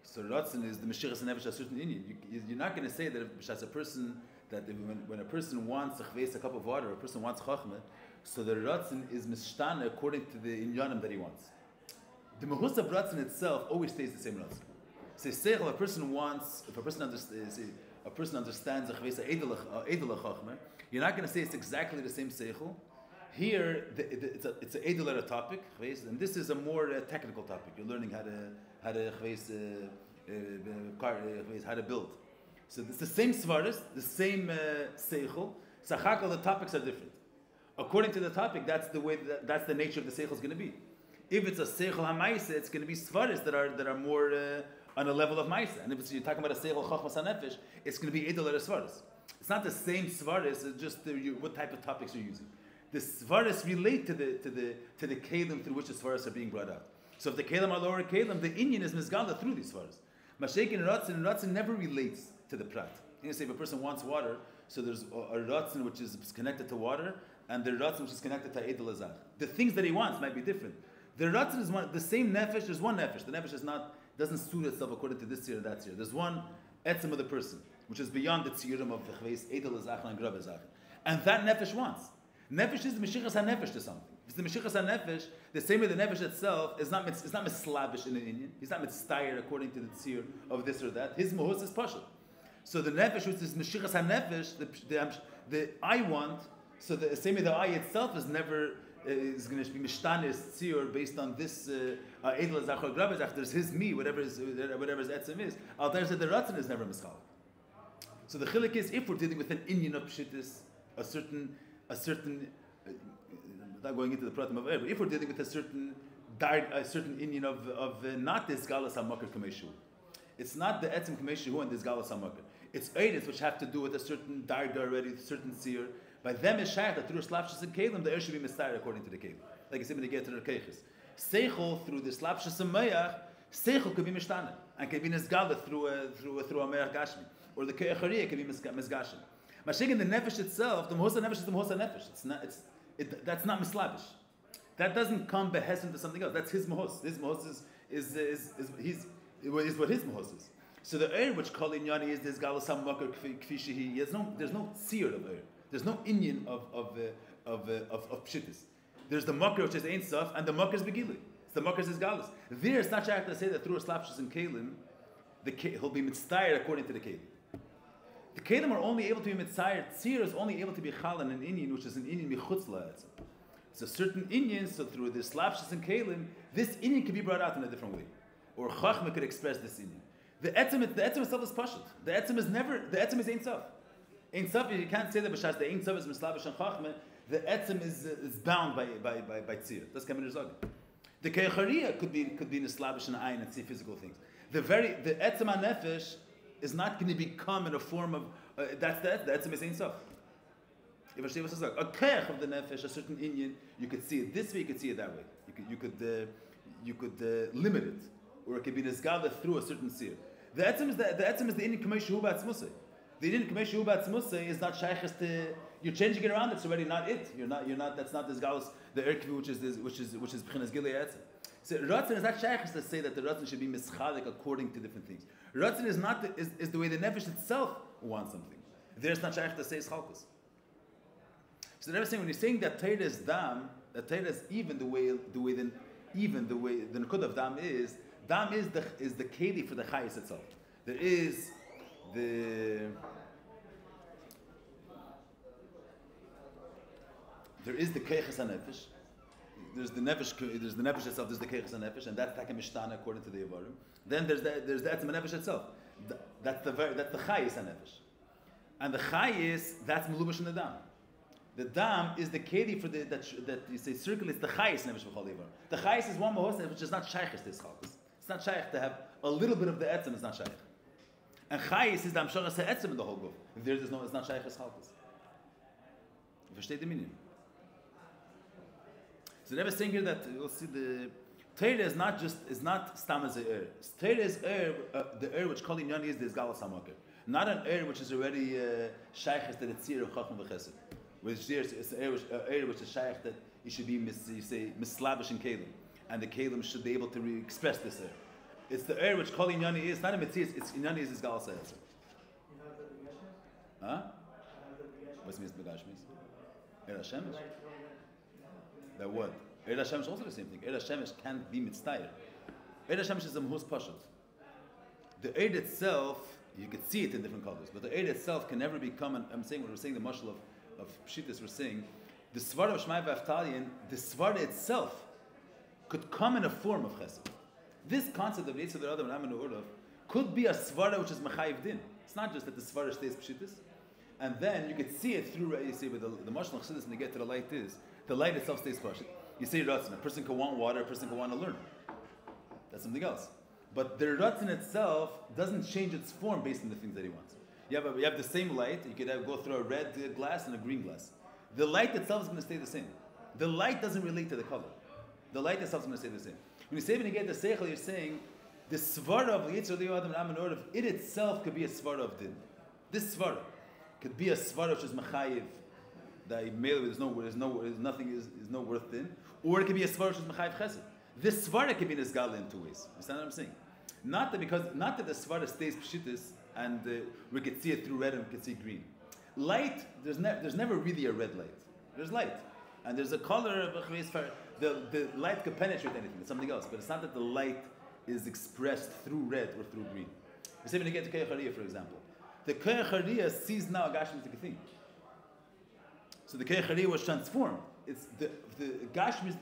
So ratzin is the meshichas and nefesh a certain inyan. You're not going to say that as a person that when a person wants a cup of water, or a person wants chachma, so the ratzin is mishtana according to the inyanim that he wants. The mahus of ratzin itself always stays the same ratzin. So seichel, if a person understands a edel chachma, you're not going to say it's exactly the same seichel. Here, it's an edel topic, and this is a more technical topic. You're learning how to build. So it's the same svaris, the same seichel. Sachakal, the topics are different. According to the topic, that's the nature of the seichel is going to be. If it's a seichel ha'maisa, it's going to be svaris that are more on a level of maisa. And if you're talking about a seichel chachmas hanefesh, it's going to be edel svaris. It's not the same svaris. It's just what type of topics you're using. The svaris relate to the kelim through which the svaris are being brought out. So if the kelim are lower kelim, the inyan is mizgala through these svaris. Mashek and ratzin never relates to the prat. You say if a person wants water, so there's a ratzin which is connected to water, and the ratzin which is connected to edel azach. The things that he wants might be different. The ratzin is the same nefesh. There's one nefesh. The nefesh doesn't suit itself according to this tzir or that tzir. There's one etzem of the person, which is beyond the tzirim of the chveis edel azach and grab azach, and that nefesh wants. Nefesh is the meshichas hanefesh to something. If it's the meshichas hanefesh, the same way the nefesh itself is not mislavish in an Indian. He's not mitztayer according to the tzir of this or that. His mohus is pashut. So the nefesh, which is meshichas hanefesh, the I want. So the same way the I itself is never is going to be mishtanis tzir based on this edel azach or grab azach. There's his me, whatever his etzem is. Al Tair said the ratzin is never mischal. So the chilik is if we're dealing with an Indian of pshitis, a certain without going into the pratim of but if we're dealing with a certain Indian of not this galas hamakar kameshu, it's not the etzem kameshu and this galas hamakar. It's eidos which have to do with a certain darga already, certain seer. By them is shaykh that through slapshus and kelim, the should be mistar according to the kelim. Like I said when they get to the keiches. Seichel through the slapshus and mayach, seichel could be mishtana and can be nisgala through a mayach gashmi, or the keichariyah can be misgashim. Mashik in the nefesh itself, the mohos nefesh is the mohos nefesh. That's not mislavish. That doesn't come behesin to something else. That's his mohos. His mohos is what his mohos is. So the air which called inyani is this galasam makar kfishihi. There's no seer of air. There's no inyan of pshitis. There's the makar which is ein sof, and the makar is begili. The makar is galas. There it's not shaykh to say that through a slapshus and kalim, he'll be mitzayir according to the kalim. The kelim are only able to be mitzayir. Tzir is only able to be chal in an inyan, which is an inyan michutz la'etzem. It's a certain inyan, so through the slapshus and kelim, this inyan can be brought out in a different way. Or chachma could express this inyan. The etzem itself is pashut. The etzem is Ein Sof. Ein Sof, you can't say that b'shas the Ein Sof is mislavish and chachme. The etzem is bound by tzir. That's kamen rezag. The keicharia could be mislavish and ayin and see physical things. The etzem hanefesh is not going to become in a form of the etzem is Ein Sof. If I say what's a keich of the nefesh, a certain inyan, you could see it this way, you could see it that way. You could limit it, or it could be nisgala through a certain seer. The etzem is the inyan kamesh hu ba'atzmusay. The inyan kamesh hu ba'atzmusay is not shaykhs to. You're changing it around. It's already not it. You're not. That's not this galus the erkvi which is b'chinas gilei etzem. So ratzon is not shaykhs to say that the ratzon should be mischalik according to different things. Ratzon is not is the way the nefesh itself wants something. There's not shaykh to say chalkus. So they're saying when you're saying that Torah is dam, that Torah is even the way the nakud of dam is the keli for the chayis itself. There is the keiches hanefesh. There's the nefesh itself. There's the keiches hanefesh, and that's takem mishtana according to the Yavarim. Then there's the etzem hanefesh itself. That's the chayis hanefesh, and the chayis that's melubash in the dam. The dam is the keli for that you say circulates the chayis nefesh b'chol ivar. The chayis is one mahos which is not shaykhis this chalkus. It's not shaykh to have a little bit of the etzem. It's not shaykh. And chayis is the amshara se etzem in the whole guf. If there's no, it's not shaykhis chalkus. Versteht the meaning? So they're saying here that you'll see the Torah is not stam as a Torah is the which kol inyani is the galas hamakir. Not an which is already shaykhis to the tzir of chacham v'chesed. Which is an area which is shaykh that you should be mislavish in kelim, and the kelim should be able to express this air. It's the air which kol inyani is not a mitzvah. It's inyani is gal says. Huh? What's means begashmis? Er Hashemesh. That what? Er Hashemesh is also the same thing. Er Hashemesh can't be mitzvah. Er Hashemesh is a mahus pashut. The air itself, you could see it in different colors, but the air itself can never become. I'm saying what we're saying the mashal of Pshitas, we're saying, the Svara of Shmai V'Aftalion, the Svara itself could come in a form of Chesed. This concept of Yitzhak Adam and Aminu Urav could be a Svara which is Mechayiv Din. It's not just that the Svara stays Pshitas, and then you could see it through, you see, with the Mashal Chesed and you get to the light is, the light itself stays Pashit. You say Ratzin, a person can want water, a person can want to learn. That's something else. But the Ratzin itself doesn't change its form based on the things that he wants. You have the same light. You could go through a red glass and a green glass. The light itself is going to stay the same. The light doesn't relate to the color. The light itself is going to stay the same. When you say when you get the seichel, you're saying the svara of Yitzhak Adam and Amen Orav, it itself could be a svara of din. This svara could be a svara which is mechayiv. That nothing is no worth din, or it could be a svara which is mechayiv chesed. This svara could be nisgala in two ways. You understand what I'm saying? Not that the svara stays pshitis. And we could see it through red and we could see green. Light, there's never really a red light. There's light. And there's a color, the light could penetrate anything. It's something else. But it's not that the light is expressed through red or through green. We say when you get to Keicharia, for example. The Keicharia sees now a Gashmi thing. So the Keicharia was transformed. It's the Gashmi,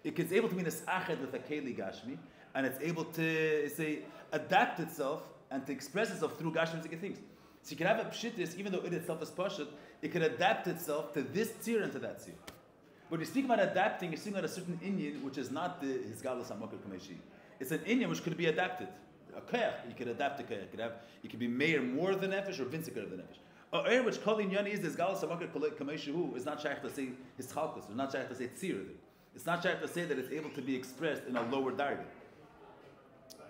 it's able to be nesached with a Keli Gashmi, and it's able to adapt itself and to express itself through Gashmizik things. So you can have a pshitis, even though it itself is pashut, it can adapt itself to this tzir and to that tzir. When you speak about adapting, you're speaking about a certain inyan which is not the Hizgalus HaMokar Kameshi. It's an inyan which could be adapted. A kayach, you could adapt a kayach. You could be Meir more than Nefesh or Vinzikar than Nefesh. A air which Kol Inyani is the Hizgalus HaMokar Kameshi is not shaykh to say his chalkus, or not shaykh to say tzir. It's not shaykh to say that it's able to be expressed in a lower darga.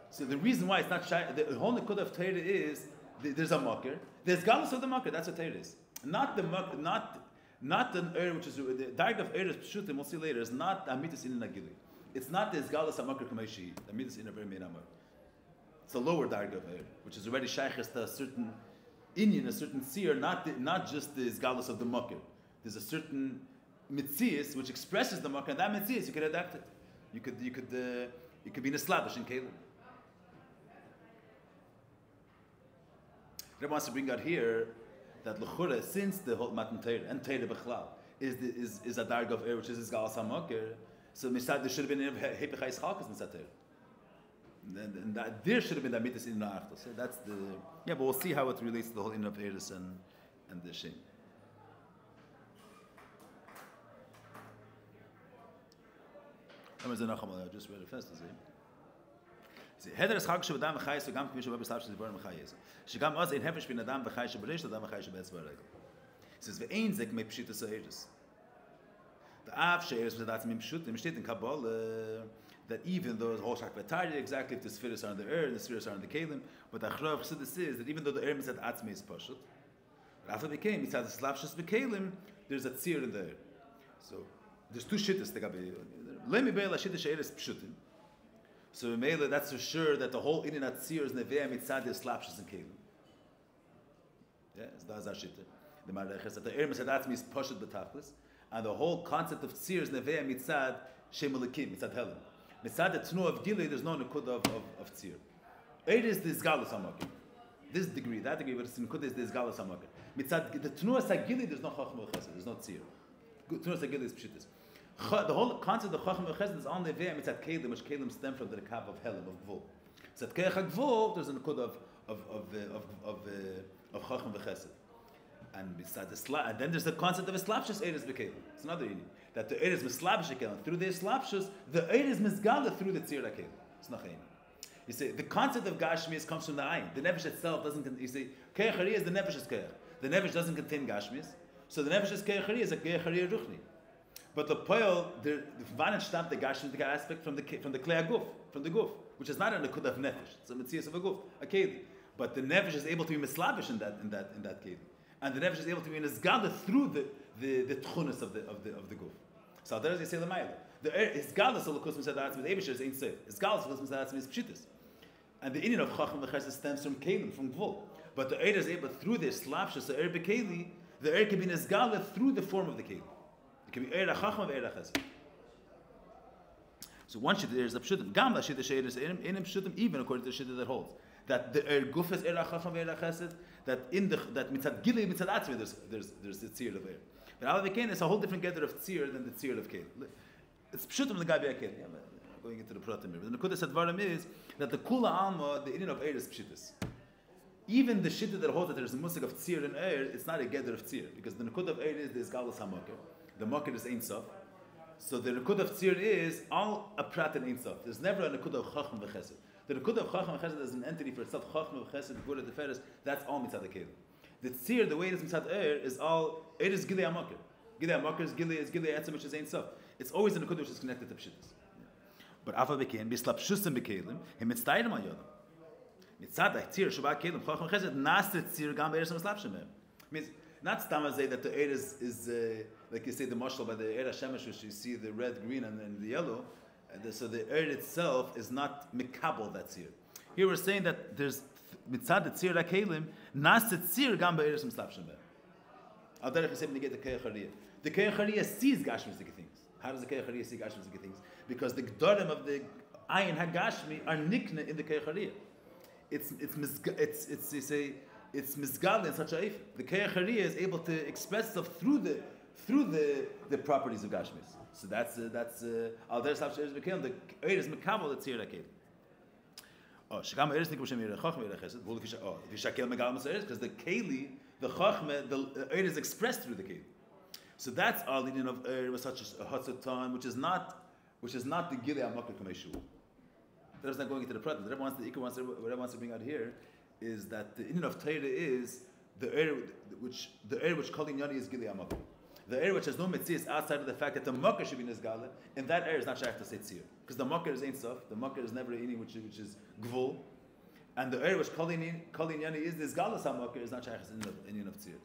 So the reason why it's not shy, the whole Nikud of Torah is there's a makir. There's galus of the makir. That's what Torah is. Not the air which is the darg of air is pshutim. We'll see later. Is not amitus in nagili. It's not the galus of makir kameshi. Amitus in a very main amar. It's a lower darg of air, which is already shaykhis to a certain inyan, a certain seer. Not just the galus of the makir. There's a certain mitzias which expresses the makir. And that mitzias you could adapt it. You could be neslavish in kelim. Rebbe wants to bring out here that l'chura, since the whole Matan Torah and Torah B'chlal is a darg of air, which is his galas hamakir, so misad there should have been hepechayis chalkas misad Torah. And that, there should have been that mitzvah in the after. So that's the but we'll see how it relates to the whole in of Eris and the Shem. I just read it first. Heder es chag shebadam v'chayis v'gam k'mi shebad b'slav shezibor v'chayis. Shegam oz ein hefesh bin adam v'chayis shebereish adam v'chayis shebetz v'regel. It says ve'ein zek mei pshita so'eris. The av she'eris v'zadatz mei pshutim steht in Kabbalah that even though the whole shak v'tari exactly if the spheres are on the earth and the spheres are on the kelim, but the achrav chassidus is that even though the earth mitzad atzmei is pashut, but after became mitzad slav shas v'kelim, there's a tzir in the earth. So there's two shittas. Lemi be'el ha'shittas she'eris pshutim. So Mele, that's for sure that the whole Indian Atzir is Nevea Mitzad is Slapshas and Kelim. Yeah, that's our shita. The Marechas that the Ermes Hadatmi is Poshet B'Tachlis, and the whole concept of Tzir is Nevea Mitzad Shem Elikim, Mitzad Helim. Mitzad the Tnu of Gili, there's no Nukud of Tzir. It is the Izgalus HaMakim. This degree, that degree, but it's Nukud is the Izgalus HaMakim. Mitzad the Tnu of Gili, there's no Chacham Chesed, there's no Tzir. Tnu of Gili is Pshitis. The whole concept of Chacham Chesed is only there. It's at Kelim, which Kelim stem from the Kav of Helim of Gvul. It's at Keach Gvul. There's a Nukud of Chacham Chesed, and besides the and then there's the concept of Eslapshus Eres Bekelim. It's another meaning that the Eres Mislapshus Kelim through the Eslapshus, the Eres Misgala through the Tzir Kelim. It's not Chaim. You see, the concept of Gashmis comes from the Ayin. The Nefesh itself doesn't. You see, Keach Hariyah is the Nefesh's Keach. The Nefesh doesn't contain Gashmis, so the Nefesh's Keach Hariyah is a Keach Hariyah Ruchni. But the poil, the Vanach stamp the Gashmis aspect from the Klei Guf, from the Guf, which is not a Nekud of Nefesh. It's a Metzias of a Guf, a Keli. But the Nefesh is able to be mislavish in that Keli, and the Nefesh is able to be in Izgala through the Tchunas of the Guf. So there you say the Ma'ila. The Izgala Solakus Misadatz with Abishar is Ein Seif. Izgala Solakus Misadatz is Pshitis. And the Indian of Chacham V'Chesed stems from Kelim, from Gvul. But the Eir is able through the Slavshus, the Eir Bekeli, the Eir can be in Izgala through the form of the Keli. It can be Eir HaChacham Eir HaChesed. So one shit there is the Pshutim. Gam la shit the Sheir is in Pshutim, even according to the shit that holds. That the Eir Guf is Eir HaChacham Eir HaChesed, that in the, that Mitzad Gili, Mitzad Atzmi, there's the Tzir of Eir. But Ala V'Kein is a whole different gather of Tzir than the Tzir of Keli. It's Pshutim L'Gabi HaKeli. Going into the Pratim here. But the Nekudas Advarim is that the Kula Alma, the Indian of Eir is Pshitis. Even the Shitta that holds that there's a musik of Tzir and Eir, it's not a gather of Tzir. Because the Nekud of Eir is the Izgalus HaMaker. The Maker is Ein Sof. So the Nekud of Tzir is all a Prat and Ein Sof. There's never a Nekud of Chacham V'Chesed. The Nekud of Chacham V'Chesed is an entity for itself. Chacham V'Chesed, Gura Teferes, that's all Mitzad HaKelim. The Tzir, the way it is Mitzad Eir, is all, Eir is Gilei HaMaker. Gilei HaMaker is Gilei Etzem, which is Ein Sof. It's always a Nekud which is connected to Pshittas. But Afa Bekein, Bislapshusim Bekelim, him mitztayim al yodam. Mitzad Tzir Shabbat Kelim Chacham Chesed Nastet Tzir Gam Be'eres Mislapshim. Means not Stama say that the Eir is like you say the mashal by the Eir Hashemesh, which you see the red, green, and the yellow. So the Eir itself is not mikabel that Tzir. Here we're saying that there's Mitzad Tzir Kelim Nastet Tzir Gam Be'eres Mislapshim. Al derech yisem negate the Keach Hariyah. The Keach Hariyah sees Gashmistic things. How does the Keach Hariyah see Gashmistic things? Because the Gdorim of the Ayin Hagashmi are nikne in the Keach Hariyah. It's misgal in such a if. The Keach Hariyah is able to express itself through the properties of Gashmis. So that's al der slav sheres bekem the Eir is mekabel the Tzir Akel. Oh, shagam Eir is nikum shem Eir Chacham Eir Chesed. V'ol v'shakel megal Eir because the Keli, the Chachma, the Eir is expressed through the Keli. So that's all leading of Eir was such a Hatzatan, which is not the Gilei HaMaker Kameshu. That's not going into the present. What I wants to bring out here is that the Indian of Torah is the Eir which Kol Inyani is Gilei HaMaker. The Eir which has no Metzias outside of the fact that the Maker should be Nizgala, and that Eir is not shaykh to say Tzir. Because the Maker is Ein Sof, the Maker is never any which is Gvul, and the Eir which Kol Inyani is Nizgala HaMaker is not shaykh to Indian of Tzir.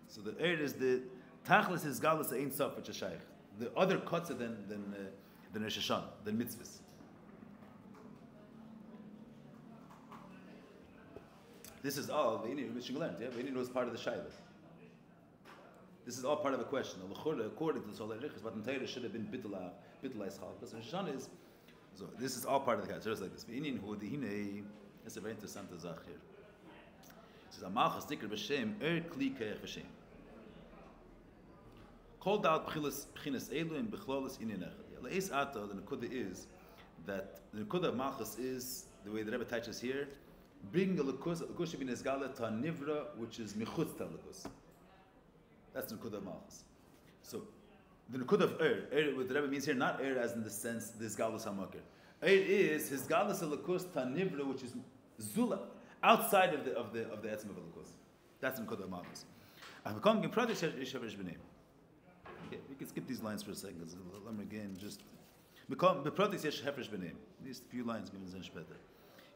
So the Eir is the Tachlis is Galus Ein Sof, which is shaykh. The other kotza than Rosh Hashanah, than mitzvahs. This is all the Indian which you learned. Yeah, the Indian was part of the Shaila. This is all part of the question. According to the Solar Riches, but in Torah should have been Bittulai Schal. Because Rosh Hashanah is so. This is all part of the case. Just like this. The Indian who the Hine. That's a very interesting zach here. It says Amalchas Dikr B'Shem Kli Keich B'Shem. Called out B'chinas Elu and B'chlolis Inyan Echad. Le'es Ata, the Nekuda is that the Nekuda of Malchus is, the way the Rebbe teaches here, bringing a Lukus should be Nizgala to a Nivra, which is Michutz to Lukus. That's the Nekuda of Malchus. So, the Nekuda of what the Rebbe means here, not as in the sense, this Galus HaMakir. Is his Galus Lukus to a Nivra, which is Zula, outside of the Etzim of Lukus. That's the Nekuda of Malchus. Okay, we can skip these lines for a second. Let me again just. These few lines given in später.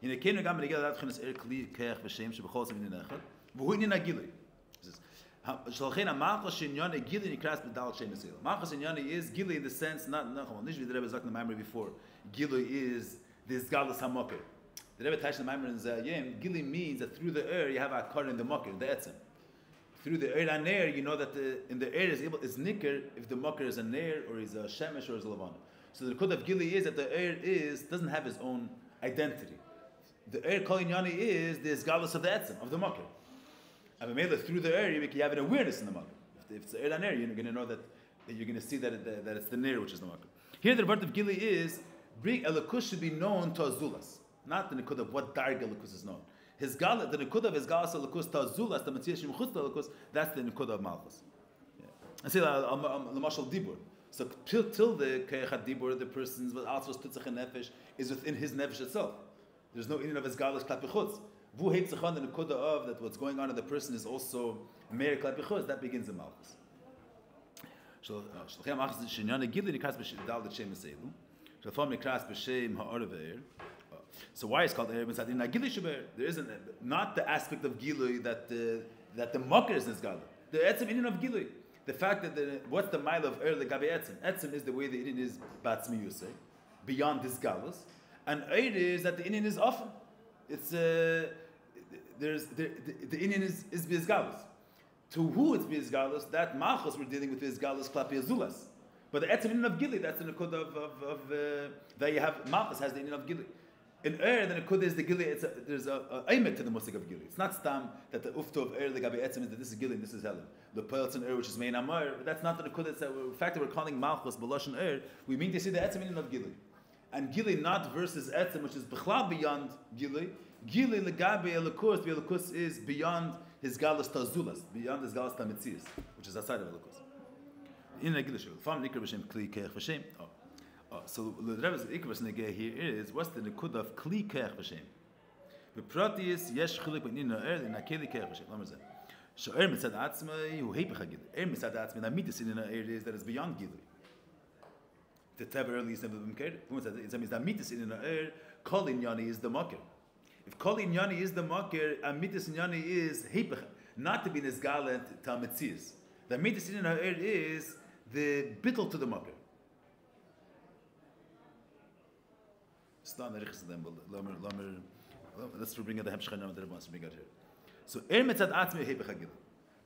In der Kinder gaben die Gelder hat klich beshem שבכל זאת מן אחד. והוא עניין הגילי. שלכן המאחר שעניין הגילי נקרא בדל שם ישראל. מאחר שעניין is gili in the sense not nicht wie der Rebbe sagt in the memory before. Gili is this galus hamoker. The Rebbe touched the memory in Zayim. Gili means that through the air you have a car in the moker, the etzem. Through the air and air, you know that in the air is nicker if the mocker is a nair or is a shemesh or is a lavana. So the code of Gili is that the air doesn't have his own identity. The air kol inyani is the esgalus of the etzem, of the mocker. And through the air, you have an awareness in the mocker. If it's the air and air, you're going to know that you're going to see that it's the nair which is the mocker. Here the word of Gili is, bring Elikus should be known to Azulas, not the nikud of what darg Elikus is known. His gala, the nikud of his galas Elikus to Azulas, the Matziyah Shemchutz to Elikus, that's the nikud of Malchus. I say the Mashal Dibur. So till the Kayachat Dibur, the person's also Stutzach and Nefesh is within his Nefesh itself. There's no in of his galas Klapichutz. Vu hates the nikud of that what's going on in the person is also Meir Klapichutz, that begins in Malchus. So why is it called Eir? There isn't not the aspect of Gilui that the mocker is Nizgala. The etzem Indian of Gilui. The fact that what's the mile of Eir legabe etzem? Etzem is the way the Indian is batzmi yusei, beyond this galus, and Eir is that the Indian is often. It's the Indian is bizgalus. To who it's bizgalus? That malchus we're dealing with bizgalus klapi azulas. But the etzem Indian of Gili, that's the nikud of that you have malchus has the Indian of Gili. In the nikud is the Gili. There's a aimet to the musik of Gili. It's not stam that the ufto of the gabi etzem is that this is Gili and this is Helen. The pelts and which is main amar. That's not the nikud. It's the fact that we're calling malchus b'lashon we mean to see the etzem Indian of Gili. And Gili not versus etzem, which is b'chlal beyond Gili. Gili legabe elikus, the elikus is beyond his galus tazulas, beyond his galus tamitzias, which is outside of elikus. In the Gili shul, from nikra b'shem kli keich v'shem. So the Rebbe's ikvas negeh here is what's the nikud of kli keich v'shem. B'protius yesh chilik b'nina er in akeli keich v'shem. Let me say. So er mitzad atzmai hu heipach Gili. Er mitzad atzmai na mitis in er is that is beyond Gili. The tever early is never been cared. It means that mitis in er kol inyani is the mocker. If kol inyani is the mocker, and mitis inyani is heipach, not to be nisgalet talmitzias. The mitis in er is the bittel to the mocker. Let's bring it the Hamshcha now that wants to bring it here. So mitzad atzmi heipach Gili.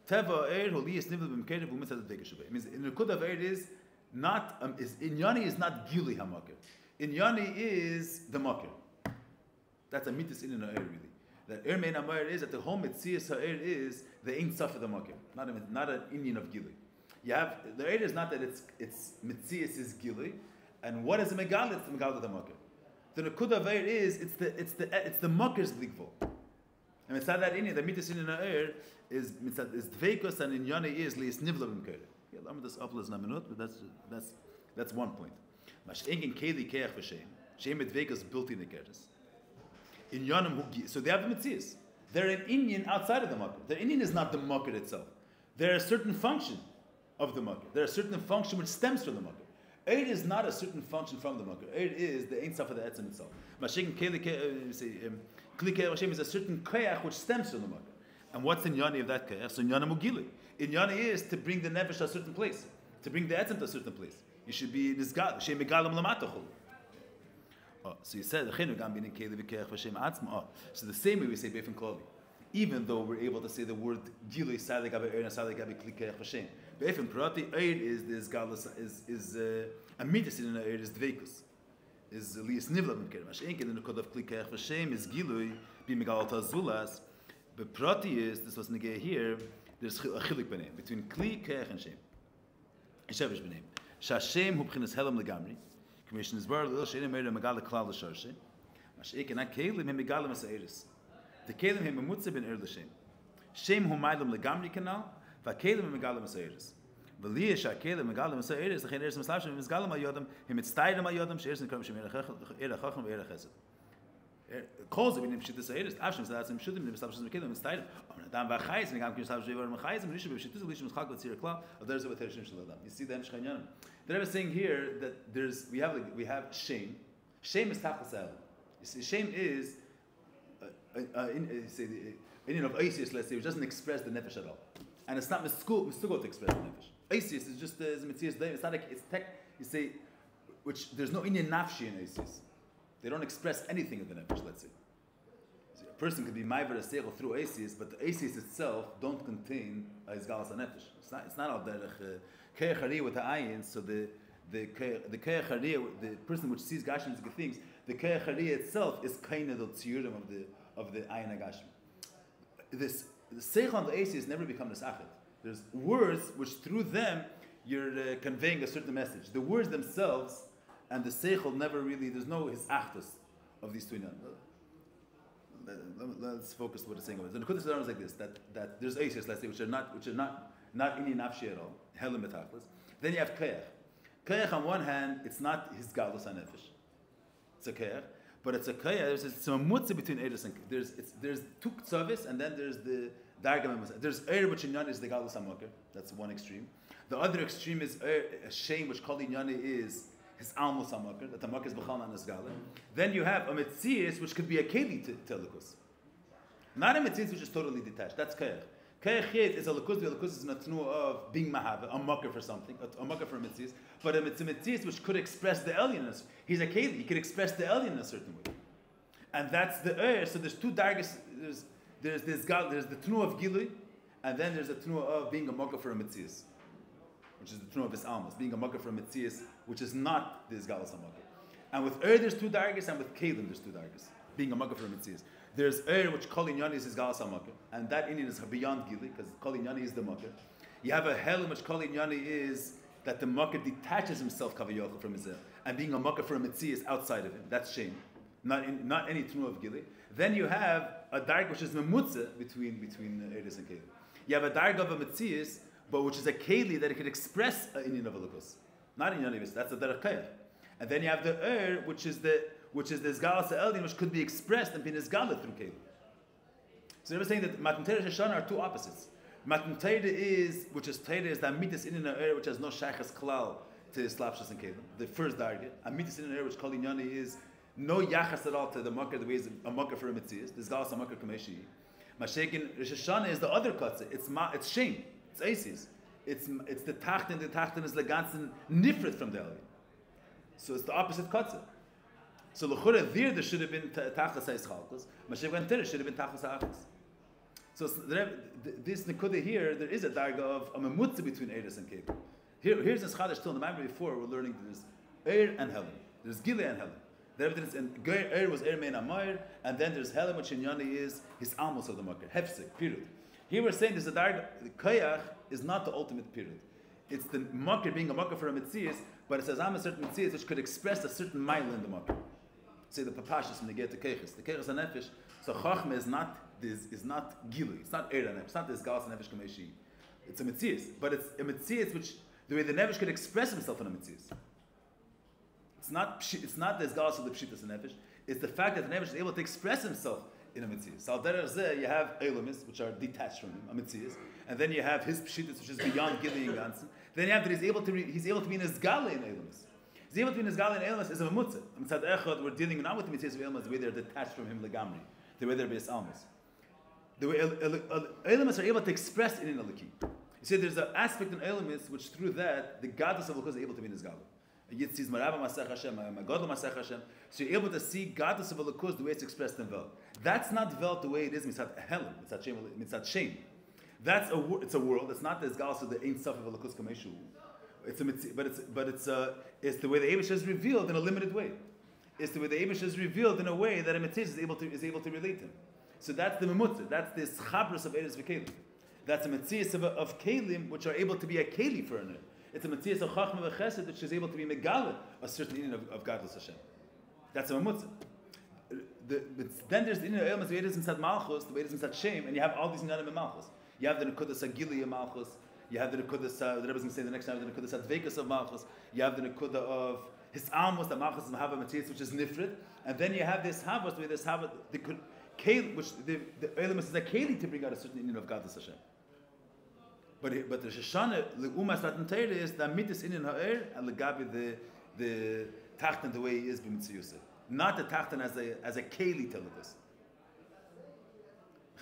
Teva who li is never been cared. Mitzad v'keshuv. It means in the kud of is not Inyani is not Gili Hamakir. Inyani is the Makir. That's a mitzvah in the air really. That Er Mein Amar is that the whole Metzias Ha'er is the Ein Saf of the Makir, not an Indian of Gili. You have the air is not that it's Metzias is Gili, and what is the Megal? It's the Megal of the Makir. The Nakud of air is it's the Makir's Ligvul. And it's not that Indian. The mitzvah in the air is Dveikos and Inyani is Liis Nivla B'Mkeir. I'm just uploads na minute, but that's one point. Mash engin keli keach v'shem. Shem et vegas built in the keres. In Yonim hugi. So they have the mitzias. They're an Indian outside of the market. The Indian is not the market itself. They're a certain function of the market. They're a certain function which stems from the market. Eid is not a certain function from the market. Eid is the ein stuff of the etzem itself. Mash engin keli keach v'shem is a certain keach which stems from the market. And what's in Yoni of that keach? So in Yonim hugili. Inyani is to bring the nefesh to a certain place, to bring the etzem to a certain place. You should be nizgal, shem megalam lamatochol. So you said so the same way we say beifin klali, even though we're able to say the word gilui sadek gabe er and sadek gabe kli keach v'shem. Beifin prati eir is this galus is a midas in eir is dveikus, is lias nivla b'mkerim. Mashenkin in the code of kli keach v'shem is gilui be megal tazulas. But prati is this was negay here. There's a chilik b'neim between kli keach and shem. Shevish b'neim. Shashem hu b'chinas helam legamri. Commission is bar little shein Meir Megala Klal L'Sharshe. Mashik and Kelim him Megala Maseiris. The Kelim him Mutze ben Er L'Shem. Shem hu Mailam Legamri Kanal. VaKelim him Megala Maseiris. V'liyah shaKelim Megala Maseiris. The Chein Eres Maslashim him Megala Mayodam. Him Mitztayim Mayodam. She'eres Nekram Shem Era Chacham Ve'era Chesed. Calls it when Pshita Seiris. Afshem says him Shudim. Him Mitztayim Kelim Mitztayim. Dan VaChayis. Negam Kish Savshe Var Mechayis. Nisha B'Pshitus Lishim Mitzchak L'Tzir Klal. Others of Tereshim Shaladam. You see the Hemshech Hanyanim. They're ever saying here that we have shame. Shame is tachlis el. You see, shame is in of Isis, let's say, which doesn't express the nefesh at all, and it's not mistugo to express the nefesh. Isis is just as Matthias Day. It's not like it's tech. You say, which there's no inyan nafshi in Isis. They don't express anything of the nefesh. Let's say. See, a person could be ma'aver a seichel through Isis, but the Isis itself don't contain izgalas nefesh. It's not al derech. Ke'echari with the ayin, so the ke'echari, the person which sees gashmi's good things, the ke'echari itself is kind of the tziyurim of the ayin agashmi. The seichel and the asis never become the sachet. There's words which through them you're conveying a certain message. The words themselves and the seichel never really. There's no his achtus of these two. Let's focus on what it's saying about it. The Nekudas is like this: that there's asis, let's say, which are not in nafshi at all. Helim betachlis. Then you have keach. Keach on one hand, it's not his galus hanefesh. It's a keach, but it's a keach. It's a mutze between eres and there's two ktsavis, and then there's the dargam. There's which in is the galus hamoker. That's one extreme. The other extreme is a shame, which kol inyani is his almos hamoker. That the hamoker is b'chal nanas gala. Then you have a metzias, which could be a keli to likus. Not a metzias which is totally detached. That's keach. Ke'ech is a lukus. The lukus is a tnu of being mahava, a mucker for something, a mucker for a mitzvah. But it's a mitzvah which could express the alienness. He's a keli. He could express the alien in a certain way, and that's the So there's two dargas. There's the tnu of gilui, and then there's the tnu of being a mucker for a mitzvah, which is the tnu of his almas, being a mucker for a mitzvah, which is not the galas mucker. And with there's two dargas, and with kelim there's two dargas, being a mucker for a mitzvah. There's which Kol Inyani is his Galas HaMakkah, and that Indian is beyond Gili, because Kol Inyani is the Makkah. You have a Helim, which Kol Inyani is that the Makkah detaches himself Kavayochel from his and being a Makkah for a Mitzvah is outside of him. That's shame. Not any Tnu of Gili. Then you have a Darg which is Memutze between Eres and Keli. You have a Darg of a Mitzvah, but which is a Keli that it could express an Indian of a Lukus. Not in Yanivis, that's a Darg Kayach. And then you have the which is the Zgalas Eldin, which could be expressed and be Nizgala through Kelim. So they were saying that Matan Torah and Shoshana are two opposites. Matan Torah is the Amitis in an area which has no Shaychas Klal to Slapshas and Kelim, the first target. Amitis in an area which Kol Inyani is no Yachas at all to the Makkah, the way is a Makkah for a Mitzvah. The Zgalas a Makkah Kameshi. Mashekin Rosh Hashanah is the other Kotze. It's shame. It's Aces. It's the Tachten. The Tachten is the ganzen Nifrit from the Elvin. So it's the opposite Kotze. So l'chura there should have been tachas ha'is chalkos. Mashiach ben Teresh should have been tachas ha'achos. So this nekuda here, there is a darga of a memutze between Eres and Kelim. Here's this chadash still in the Bible before we're learning there's Er and Helim. There's Gilei and Helim. The evidence in Er was Er mein Amayr, and then there's Helim which in Yoni is his almos of the Makkah. Hefsek, period. Here we're saying there's a darga, the Kayach is not the ultimate period. It's the Makkah being a Makkah for a Metzias, but it says I'm a certain Metzias which could express a certain mile in the Makkah. Say the papashas when they get to keches. The keches hanefesh. So chachma is not gilui. It's not eir hanefesh. It's not this galas hanefesh kameshi. It's a mitzias, but it's a mitzias which the way the nefesh could express himself in a mitzias. It's not this galas of the pshitas hanefesh. It's the fact that the nefesh is able to express himself in a mitzias. So al derech zeh you have elamis which are detached from him, a mitzias, and then you have his pshitas which is beyond gilui and ganzen. Then you have that he's able to be in his gala in elamis. The difference between his gal and Elmas is a memutze. Mitzad echad, we're dealing not with the mitzvahs of Elmas, the way they're detached from him legamri, the way they're based almas. The way Elmas are able to express in Eliki. You see, there's an aspect in Elmas which through that the goddess of Elokos is able to be in his gal. Yit sees marava masach Hashem, magodlo masach Hashem. So you're able to see goddess of Elokos the way it's expressed in Vel. That's not Vel the way it is mitzad Helim, mitzad Shem. It's a world. It's not this goddess of the Ein Sof of Elokos Kameshu. It's the way the Eibush is revealed in a limited way. It's the way the Eibush is revealed in a way that a mitzvah is able to relate to him. So that's the memutza. That's this chabras of Eres v'kelim. That's a mitzvah of kelim which are able to be a keli for an. It's a Metzias of Chachma v'Chesed which is able to be megala a certain union of godless Hashem. That's a Mamutza. Then there's the inyan of Eilim, the way it is inside Malchus, the way it is inside Shem, and you have all these inyanim in Malchus. You have the Nekudas Agili of Malchus, you have the Nekudas, the Rebbe is going to say the next time, the Nekudas Advekas of Malchus, you have the Nekuda of his Amos, the Malchus is Mahava Metzias, which is Nifrid, and then you have this Havas, where this Havas, which the Eilim is a Keli to bring out a certain inyan of godless Hashem. But the Shoshana, the Umas Latan Teire is the Mitis Inyan Ha'er, and the Gabi, the Tachtan, the way he is b'Mitziyusah. Not the Tachtan as a Keli telling us.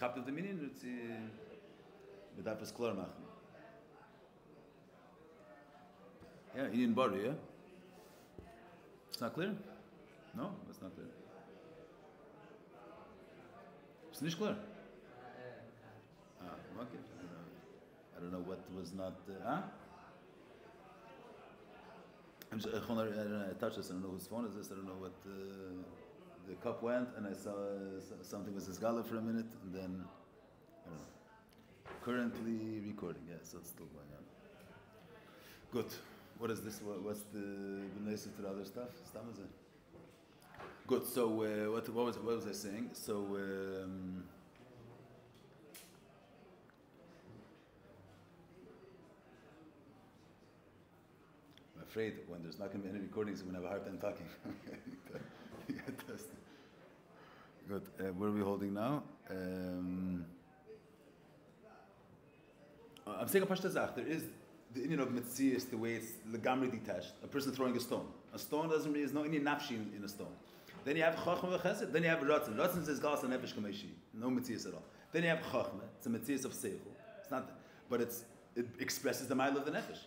Chapt of the meaning, it's the Dapis Klor Machen. Yeah, Inyan Bari, yeah? It's not clear? No, it's not clear. It's not clear. Okay. I don't know what was not. I touched this. I don't know whose phone is this. I don't know what the cup went, and I saw something was Isgala for a minute, and then I don't know. Currently recording. Yeah, so it's still going on. Good. What is this? What's the relationship to the other stuff? Good. So what was I saying? So. Afraid when there's not going to be any recordings, we're going to have a hard time talking. Good. Where are we holding now? I'm saying a Pashta Zach. There is the Indian of Metzias, the way it's legamri detached. A person throwing a stone. A stone doesn't really, there's no Indian nafshi in a stone. Then you have Chachma v'Chesed. Then you have Ratzon. Ratzon says Galas and Nefesh Kameshi. No Metzias at all. Then you have Chachma. It's a Metzias of Seichel. It's not, but it expresses the mile of the Nefesh.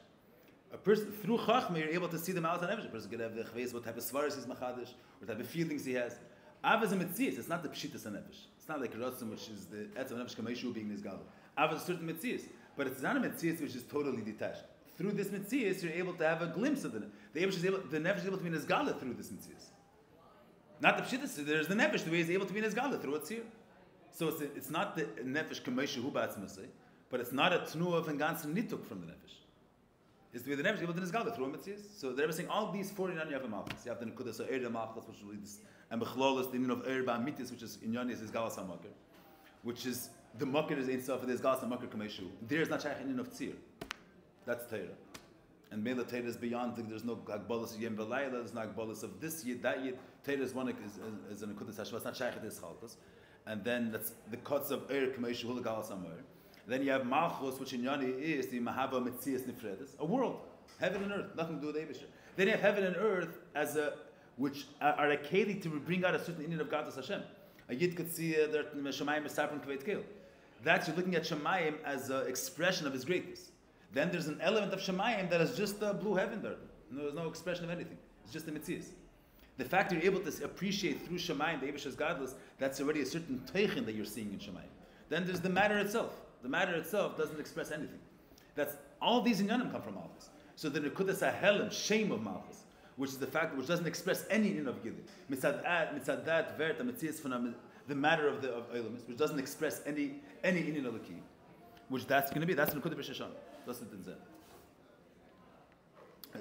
A person through Chachma, you're able to see the mouth of Nefesh. A person could have the Chveis, what type of svaris he's machadish, what type of feelings he has. Av is a Metzias. It's not the Pshitas Nefesh. It's not like Ratzon, which is the Etz of Nefesh Kameshu being this Gala. Av is a certain Metzias, but it's not a Metzias which is totally detached. Through this Metzias, you're able to have a glimpse of the Nefesh is able to be in his Gala through this Metzias. Not the Pshitas. There's the Nefesh, the way he's able to be in his Gala through what's here. So it's not the Nefesh Kameshu Hu Ba'atzmasei, but it's not a Tnu of and Ganzen Nituk from the Nefesh. Is the way the Nefesh is able to his Gala through a Metzias. So they're saying all these 49 you have a Malchus. You have the Nekudas Eir Malchus, which will be this, and Bechlolos, the Nin of Eir Ba'amitis, which is in Yonis is Galas HaMakir, which is the Makir is Ein Sof, there's Galas HaMakir Kameshu. There is not Shaykh Nin of Tzir. That's Torah. And Mela Torah is beyond, there's no Agbolas of Yem Belayla, there's no Agbolas of this Yid, that Yid. Torah is one, is an Nekudas Hashva, it's not Shaykh Nis Chalkas. And then that's the cuts of Eir Kameshu, Hula Galas HaMakir. Then you have Malchus, which in Yoni is the Mahava Metzias Nifredes, a world. Heaven and earth, nothing to do with Eibusher. Then you have heaven and earth as which are a keli to bring out a certain Indian of Godless Hashem. A Yid could see that Shemayim is Sapran Kaveit Kil. That's you're looking at Shemayim as an expression of his greatness. Then there's an element of Shemayim that is just a blue heaven there. There's no expression of anything. It's just a Metzias. The fact that you're able to appreciate through Shemayim the Eibusher's Godless, that's already a certain Teichen that you're seeing in Shemayim. Then there's the matter itself. The matter itself doesn't express anything. That's all these inyanim come from Malchus. So the Nekudas HaHelem, shame of Malchus, which is the fact which doesn't express any in of Gili. Mitzad that vert Metzias from the matter of Eilumis, which doesn't express any in of the key, which that's going to be. That's the Nekudas B'Sheshan. That's the Tinzeh.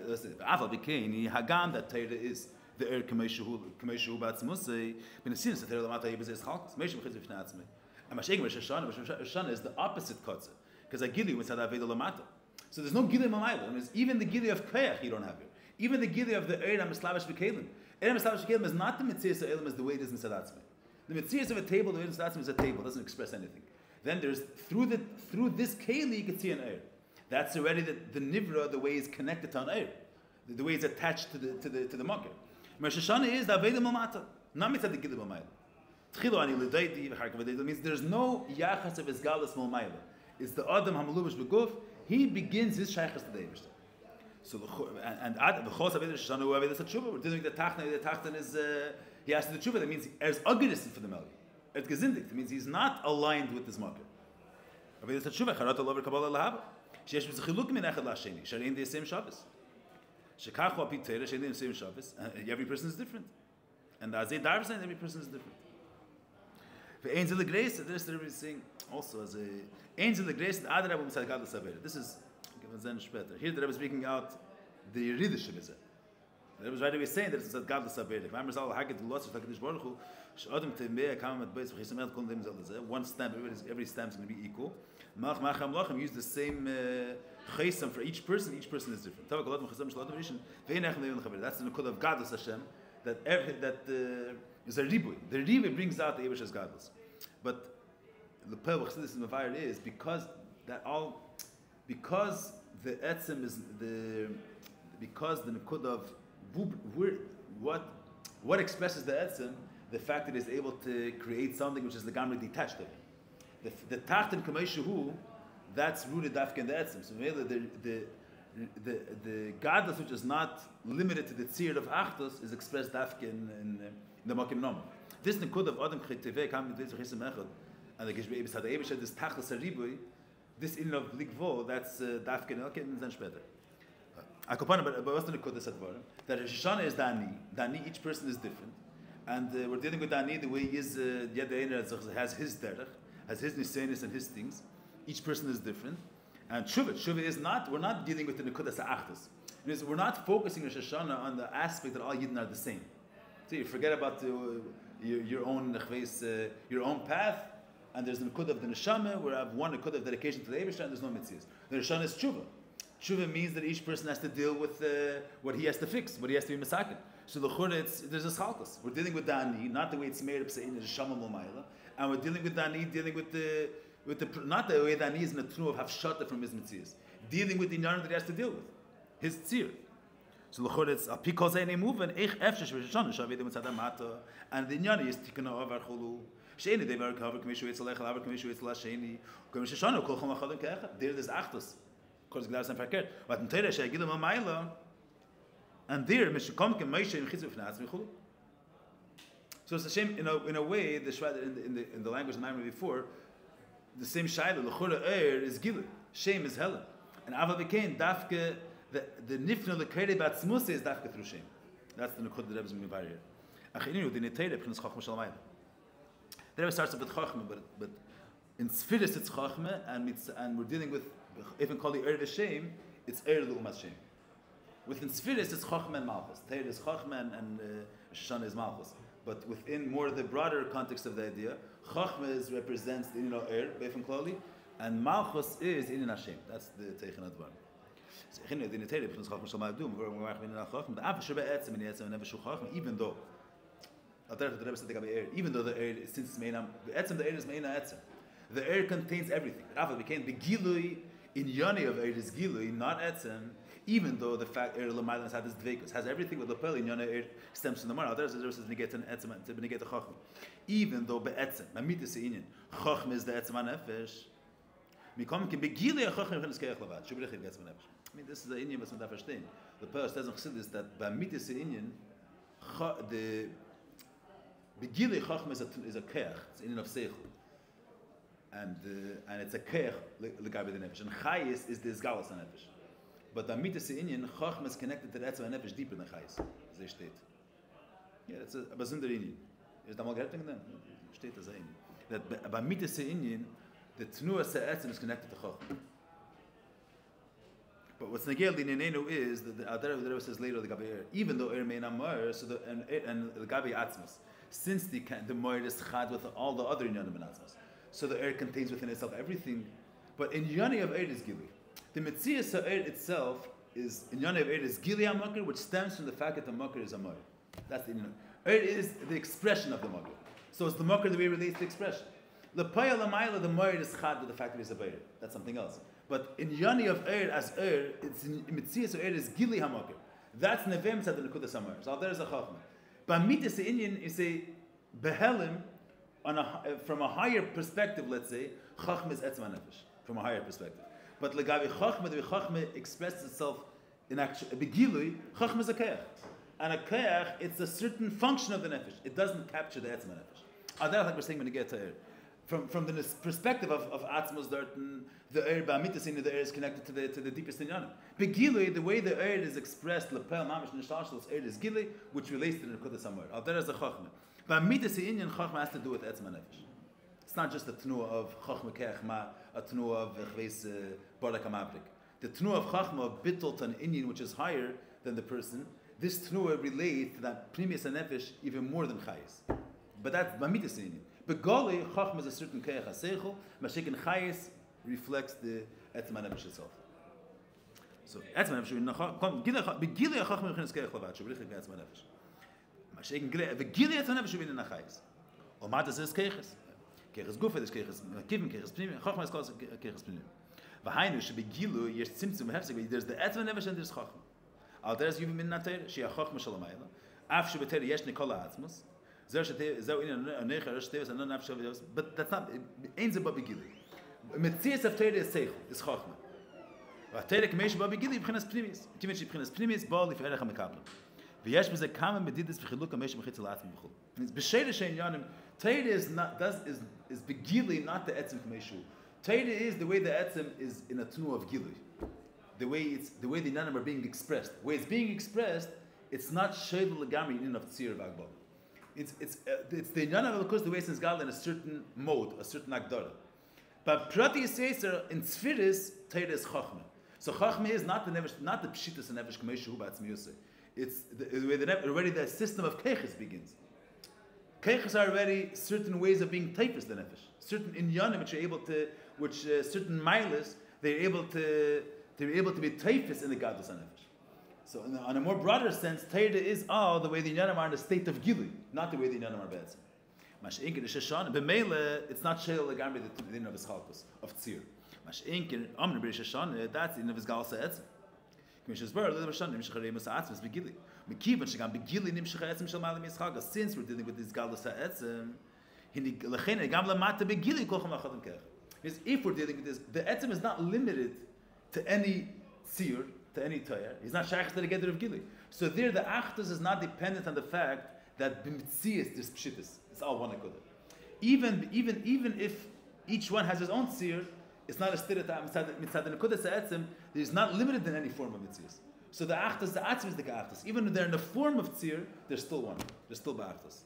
That's it. Afal B'Keini Hagam that Torah is the Er Kameshu B'Atzmusei. B'Nesin Sa Torah Lamata Yibazes Chalkas. Meishim Chitz B'Fnei Atzmei. And Mashegim B'Sheshan is the opposite Kotze, because a Gili Mitzad Aveda Lamata. So there's no Gili Mamayla. Even the Gili of Koyach you don't have here. Even the Gili of the Eir HaMislavish B'Kelim. Eir HaMislavish B'Kelim is not the Metzias of Elam as the way it is in Sadatzmei. The Metzias of a table, the way it is in Sadatzmei is a table. It doesn't express anything. Then there's, through this Keli you can see an Eir. That's already the Nivra, the way it's connected to an Eir. The way it's attached to the Makir. Rosh Hashanah is the Aveda Mamata. Not Mitzad the Gili Mamayla. Tchilo ani l'daydi v'charka means there's no yachas of Isgalas Malmayla. It's the Adam Hamalubish Beguf. He begins his shaykhs to the Eibishter. So the Chos Aveda Shoshana who Aveda Tshuva. We're doing the Tachna is he has to do Tshuva. That means there's ugliness for the Meli. It's gezindik. That means he's not aligned with this market. Aveda Tshuva Charata Lover Kabbalah Lahaba. Sheyesh b'zechiluk min echad la'asheni. Sharein the same Shabbos. Shekachu api Torah sharein the same Shabbos. Every person is different. And the Azay Darvas and every person is different. For Angel the Grace, this is saying also as a Angel the Grace, the Adar Abu Mitzad Gadol Savera. This is then später. Here the Rebbe is speaking out the Yeridische Bezeh. The Rebbe is right away saying that it's a godless Abedik. Remember, Zal Hagid Loss of HaKadosh Baruch Hu, Sh'odem Temeh Kam At Beis V'Chisamel Kol Dem Zal Zeh. One stamp, every stamp is going to be equal. Malach Macham Lochem use the same chesam for each person. Each person is different. Tavak Olot Mechesam Shalot Rishon Ve'inachem Le'yon Chaver. That's the Nukud of godless Hashem. That is a ribui. The ribui brings out the Eibush as godless. But the Pel Chassidus and Mavayir is because the etzem is because the Nukud of what expresses the etzem, the fact that it is able to create something which is legamri detached of it. The tachten kamei that's rooted dafka in the etzem. So the godless which is not limited to the tzir of achtos is expressed dafka in the makim nom. This Nukud of adam chiteve kam mit v'chisem echad and the geshbei ebis had ebis this tachlis haribui. This in of ligvo that's dafka in elken and später. But what's the Nukud this advar? That Rosh Hashanah is Dani. Each person is different, and we're dealing with Dani the way he is. Yad has his derech, has his nisenis and his things. Each person is different, and Shuvah is not. We're not dealing with the Nukud as achtos. We're not focusing Rosh Hashanah on the aspect that all Yidden are the same. So you forget about your own path, and there's the Nukud of the Neshama, where I have one Nukud of dedication to the Eibusha, and there's no mitzvahs. The Rosh Hashanah is Shuvah. Tshuva means that each person has to deal with what he has to fix, what he has to be masakin. So there's a schalkus. We're dealing with Dani, not the way it's made up saying is Shama Momayla, and we're dealing with Dani, dealing with the not the way Dani is in the true of hafshata from his mitzvahs, dealing with the inyan that he has to deal with, his tzir. So l'chor it's a pikol zayne move and eich efshesh v'shana shaved mitzad mata, and the inyan is tikuna avar chulu. Sheini devar kaver k'mishu etzalech avar k'mishu etzal sheni k'mishu shana kol chol machadim ke'echad. There's achtos. Course, glass and verkehrt. But in Torah, she gives him a mile, and there, Mishkom can Moshe in Chizur Fnaz Michulu. So it's a shame, in a way, in the language of Maimon before, the same Shaila, L'chura is Gilu, shame is Helen, and Aval became Dafke, the Nifna L'Kere Batzmus is Dafke through shame. That's the Nukud the Rebbe is Mivar here. Achinu, the Netayre, Prince Chachma Shalmayla. The Rebbe starts with Chachma, but in Sfiris it's Chachma, and we're dealing with even called the Erev Shem, it's Erev L'Umas Shem. Within Sfiris, it's Chachma and Malchus. Teir is Chachma and Rosh Hashanah is Malchus. But within more the broader context of the idea, Chachma represents the Inyan Er, Beifim Klali, and Malchus is Inyan Hashem. That's the Teichen Advar. So, the Teir, because Chachma Shal Ma'adum, but Av Sheba Etzem and Yetzem and Never Shu Chachma, even though, even though the Er, since Meina, the Etzem, the Er is Meina Etzem. The Er contains everything. Rafa became the Gilui in Yoni of Er is Gilui, not Etzem, even though the fact Er L'Maylan has this Dveikus, has everything with the Pel in Yoni Er stems from the Mar. Others says Neget and Etzem to Negate Chachma. Even though Be'etzem, Mamitis Inyan, Chachma is the Etzem HaNefesh, Mikom can be Gilui Chachma Chenes Keach Lavad, Shubrechim Etzem HaNefesh. I mean, this is the Inyan, but not verstehen. The Pel says in Chassidus that Bamitis Inyan, the Gilui Chachma is a Keach, it's Inyan of Seichel. And it's a keich legabe the nefesh. And chayis is the izgalas nefesh. But the mitzvah inyan chachma is connected to the etzva nefesh deeper than chayis. As they state. Yeah, it's a bazunder inyan. Is that mal gehört wegen dem? Steht das ein. That by mitzvah inyan, the tnuas etzva is connected to chachma. But what's negel in inenu is that the Rebbe says later legabe even though er mein amar, so the and legabe atzmas, since the moir is chad with all the other inyanim and atzmas. So the air contains within itself everything. But in Yoni of Eir is Gili. The Metzias of Eir itself is, in Yoni of Eir is Gili HaMakir, which stems from the fact that the Makir is a Makir. That's the Yoni. Eir is the expression of the Makir. So it's the Makir the way it relates to expression. The Paya Lamayla, the Makir is Chad with the fact that he's a Beir. That's something else. But in Yoni of Eir as Eir, it's in Metzias of Eir is Gili HaMakir. That's Nevem Tzad the Nekudas HaMakir. So there is a Chachma. But Mitzvah Inyan is a Behelim, from a higher perspective, let's say, Chachma is Etzma Nefesh, from a higher perspective. But Legavi Chachma, the way Chachma expresses itself in action, Begilui, Chachma is a Keach. And a Keach, it's a certain function of the Nefesh. It doesn't capture the Etzma Nefesh. That's like we're saying when you get to Eir. From the perspective of Atzmos Darton, the Eir, Ba'amitas in the Eir is connected to the deepest inyanim. Begilui, the way the Eir is expressed, Lepel, Mamish, Nishashlos, Eir is Gilui, which relates to the Nekudah somewhere. There is a Chachma. But midas inyan chachma has to do with etzma nefesh. It's not just a tnua of chachma keach ma, a tnua of chveis bardak amabrik. the tnuah of chachma of bittul to an inyan which is higher than the person, this tnuah relates to that primis nefesh even more than chayis. But that's mamitas inyan. But Goli, Chachma is a certain Keach HaSeichel, Mashiach Chayis reflects the Etzem HaNefesh itself. So, Etzem HaNefesh, Begili HaChachma Yechinas Keach Lavat, Shubrichik Etzem HaNefesh. Mashiach Begili Etzem HaNefesh Shubrichik Nachayis. O Matas is Keiches. Keiches Gufa is Keiches, Kivim Keiches Pnimi, Chachma is called Keiches Pnimi. V'hainu, Shebegilu, Yesh Tzimtzum Hefsek, there's the Etzem HaNefesh and there's Chachma. Al there's Yuvim Min Nateir, Shia Chachma Shalamayla, Af Shubeteir Yesh Nikola Atzmus, but that's not ain't about begili. Metzias of Torah is seichel, is chachma. But Torah k'meish ba begili b'chinas primis. K'meish b'chinas primis bal l'f'erech ha'mekabel. V'yesh b'zeh kama medidus v'chiluk ha'meish b'chitz l'atm b'chul. Means b'sheira shein yanim. Torah is begili, not the etzim k'meishu. Torah is the way the etzim is in a tnu of gili. The way the yanim are being expressed. The way it's being expressed, it's not sheil l'gami in of tzir v'agbal. It's the inyan of the way it's gal in a certain mode, a certain agdara. But prati yisrael in tzfiris Torah is chachma. So chachma is not the nevesh, not the pshitas and nevesh k'meishu ba'atzmi yosei. It's the way already the system of keiches begins. Keiches are already certain ways of being typist the nefesh. Certain inyanim which are able to, certain milas they're able to be typist in the gadlus nefesh. So, on a more broader sense, Torah is all the way the Inyanim are in a state of Gili, not the way the Inyanim are Be'etzim. Mash'inkin is Sheshan, B'meile, it's not Sheil Legamri, the din of his Chalkos, of Tzir. Mash'inkin, Omni B'ri Sheshan, that's the din of his Gal Sa'etzim. K'mish Bar, Lil Sheshan, Nimshach Reimus Ha'atzim, B'gili. Mekivan Shegam B'gili, Nimshach Ha'atzim Shal Malim Yitzchak, since we're dealing with this Gal Sa'etzim, L'chein, Gam Lamata B'gili, Kolcham Achadim Kech. Because if we're dealing with this, the Etzim is not limited to any Tzir, to any Torah. He's not shaykh to the Geder of Gili. So there, the Achdus is not dependent on the fact that b'mitzias there's pshitas. It's all one akudah. Even if each one has his own tzir, it's not a stirat mitzad the nekudas ha'etzim. There's not limited in any form of mitzias. So the Achdus, the atzim is the Achdus. Even if they're in the form of tzir, they're still one. They're still ba'achdus.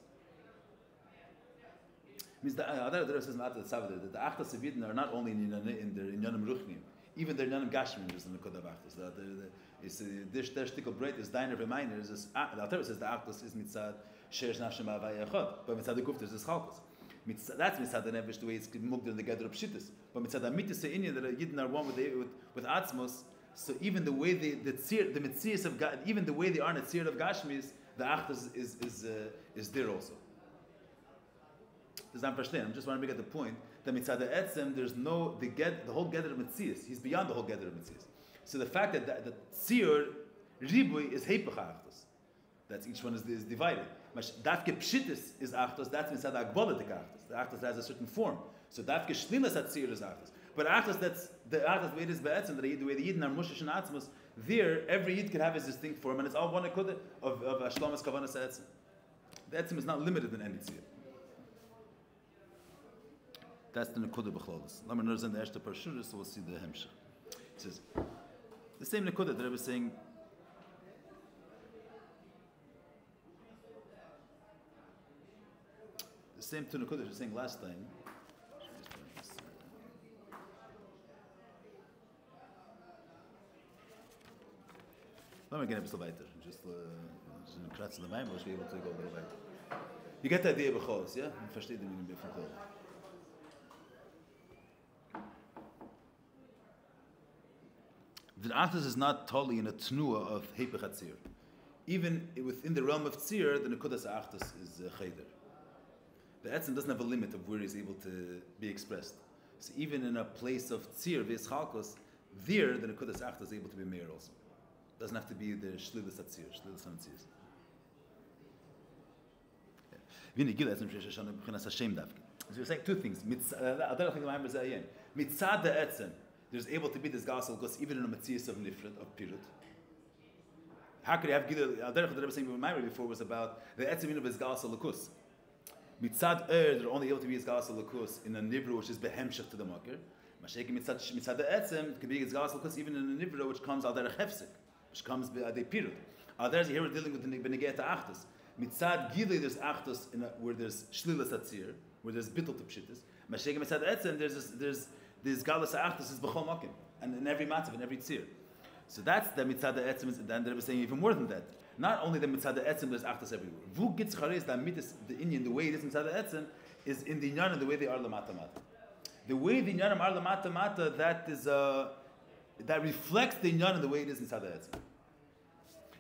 Means the other says in the Achdus of Yidden are not only in their inyanim ruchnim. Even their none of Gashmin is in the Kodav Achdus. This shtickle bread is diner reminders. The Alter says the Achdus is mitzad sheresh nafshem avayachot, but mitzad the Gufter is chalkos. That's mitzad the nevish the way it's mugd in the gather of shittas. But mitzad the mitzvah Indian that Yidden are one with Atzmos. So even the way the mitzias of God, even the way they are in the tzir of Gashmis, the Achdus is there also. Does that understand? I'm just want to make the point that mitzad etzem, there's no the whole gather of mitzias. He's beyond the whole gather of mitzias. So the fact that the tzir ribui is heipach achdus. That's each one is divided. Dafke pshitis is achdus. That's mitzad agbola achdus. The achdus has a certain form. So dafke shlilas at tzir is achdus. But achdus, that's the achdus way it is be'etzem, the way the yidden are mushish and atzmos. There, every yid can have his distinct form, and it's all one akudah of shlomas kavanas etzem. The etzem is not limited in any tzir. That's the Nekudah B'chlolis. Let me know in the Eshta Parshura, so we'll see the Hamshech. It says, the same Nekudah that I was saying, the same two Nekudah I was saying last time. Let me get a bit weiter. Just in Kratz in the Maim, we'll be able to go a little weiter. You get the idea of B'chlolis, yeah? You versteht the meaning of B'chlolis. The Achdus is not totally in a tnuah of Heipach HaTzir. Even within the realm of Tzir, the Nekudas Achdus is Cheder. The Etzem doesn't have a limit of where he's able to be expressed. So even in a place of Tzir, V'eschalkos, there the Nekudas Achdus is able to be Meir also. Doesn't have to be the Shlilas HaTzir, Shlilas HaTzir. So you're saying two things. Mitzad the Etzem, there's able to be this gasal because even in a matzias of nifrit, of pirut. How could you have gilul? Alderech that I was saying with Meir before was about the etzim of his gasal lakus. Mitzad they're only able to be his gasal lakus in a nivra which is behemshech to the makir. Mashayik mitzad the etzim can be his gasal lakus even in a nivra which comes alderech hefsek, which comes by the pirut. Alderech here we're dealing with the benegeta achdus. Mitzad gilul there's achdus where there's shlilas atzir, where there's bittul to pshitas. Mashayik mitzad etzim there's the Izgalus Achdus is B'chol Makim, and in every matzav, in every tzir. So that's the mitzad etzim, and they're saying even more than that. Not only the mitzad etzim, there's Achdus everywhere. Vu gitz charis, the mitzvah, the Inyan, the way it is mitzad etzim, is in the Inyan and the way they are lamata mata. The way the Inyanim are lamata mata, that reflects the Inyan and the way it is mitzad etzim.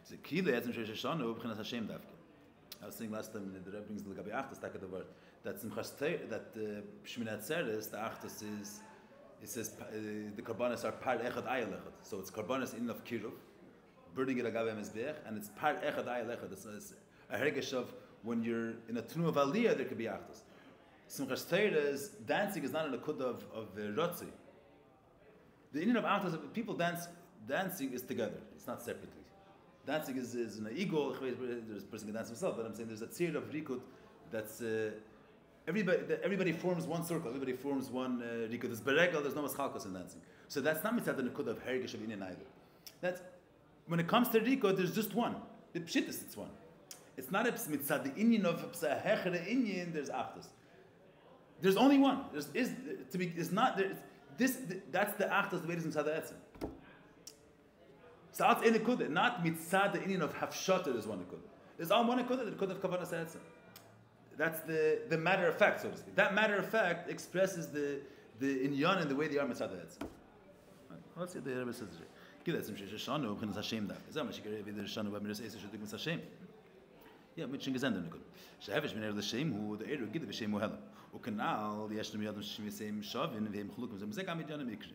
So kile etzim sheish shanu b'chinas Hashem davke. I was saying last time the Rebbe brings the Gabi Achdus taka the word that Shmini Atzeres, the Achdus is, it says the karbanos are par echad ayel echad. So it's karbanos in of kiruv, burning it agabe mezbeach, and it's par echad ayel echad. It's a hergesh of when you're in a tunu of aliyah, there could be Achdus. Simchas Torah's dancing is not in a kud of rotzi. The Indian of Achdus, people dancing is together. It's not separately. Dancing is in an ego. There's a person can dance himself, but I'm saying there's a tzir of rikut that's everybody forms one circle. Everybody forms one rikut. There's beregal. There's no maschalkos in dancing. So that's not mitzad the nikud of hergish of Indian either. That's when it comes to rikut, there's just one. The pshittis, it's one. It's not a mitzad the Indian of hechere Indian. There's achdus. There's only one. That's the achdus the way it is mitzad the etzim. So it's in a kudah, not mitzad the Indian of hafshata. There's one kudah. There's all one kudah, the kudah of kavanas etzim. That's the matter of fact, so to speak. That matter of fact expresses the inyan and the way they are mitzad etzim. Let's see the Rebbe says here. Kila etzim sheish shanu b'chinas Hashem davke. Zeh mashikar vider shanu b'miras eis sheduk mitzad Hashem. Yeah, mit shin gesender nikud. Shehevesh min l'shem hu the eru gid v'shem hu helam. Ukanal yeshnu miyadam shim yisem shavin v'hem chlukim zeh gam midyanim ikri.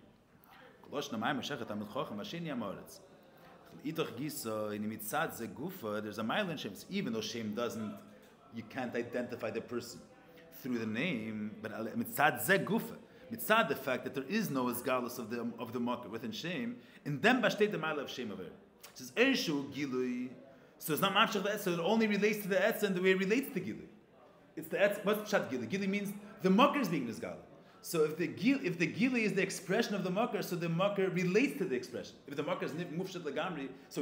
Kolosh na ma'im mashachet amid chochem ashen yamoretz. Itoch gisa in mitzad ze gufa. There's a mile in Shem. Even though Shem doesn't, you can't identify the person through the name, but mitzad ze gufa. Mitzad the fact that there is no izgalus of the makkah within Shem, and then b'shtei the mile of Shem over. It says ershu gilui. So it's not mamshach the etz. So it only relates to the etz and the way it relates to gilui. It's the etz. What's pshat gilui? Gilui means the makkah is being izgalus. So if the gili is the expression of the makar, so the makar relates to the expression. If the makar is mufshat lagamri, so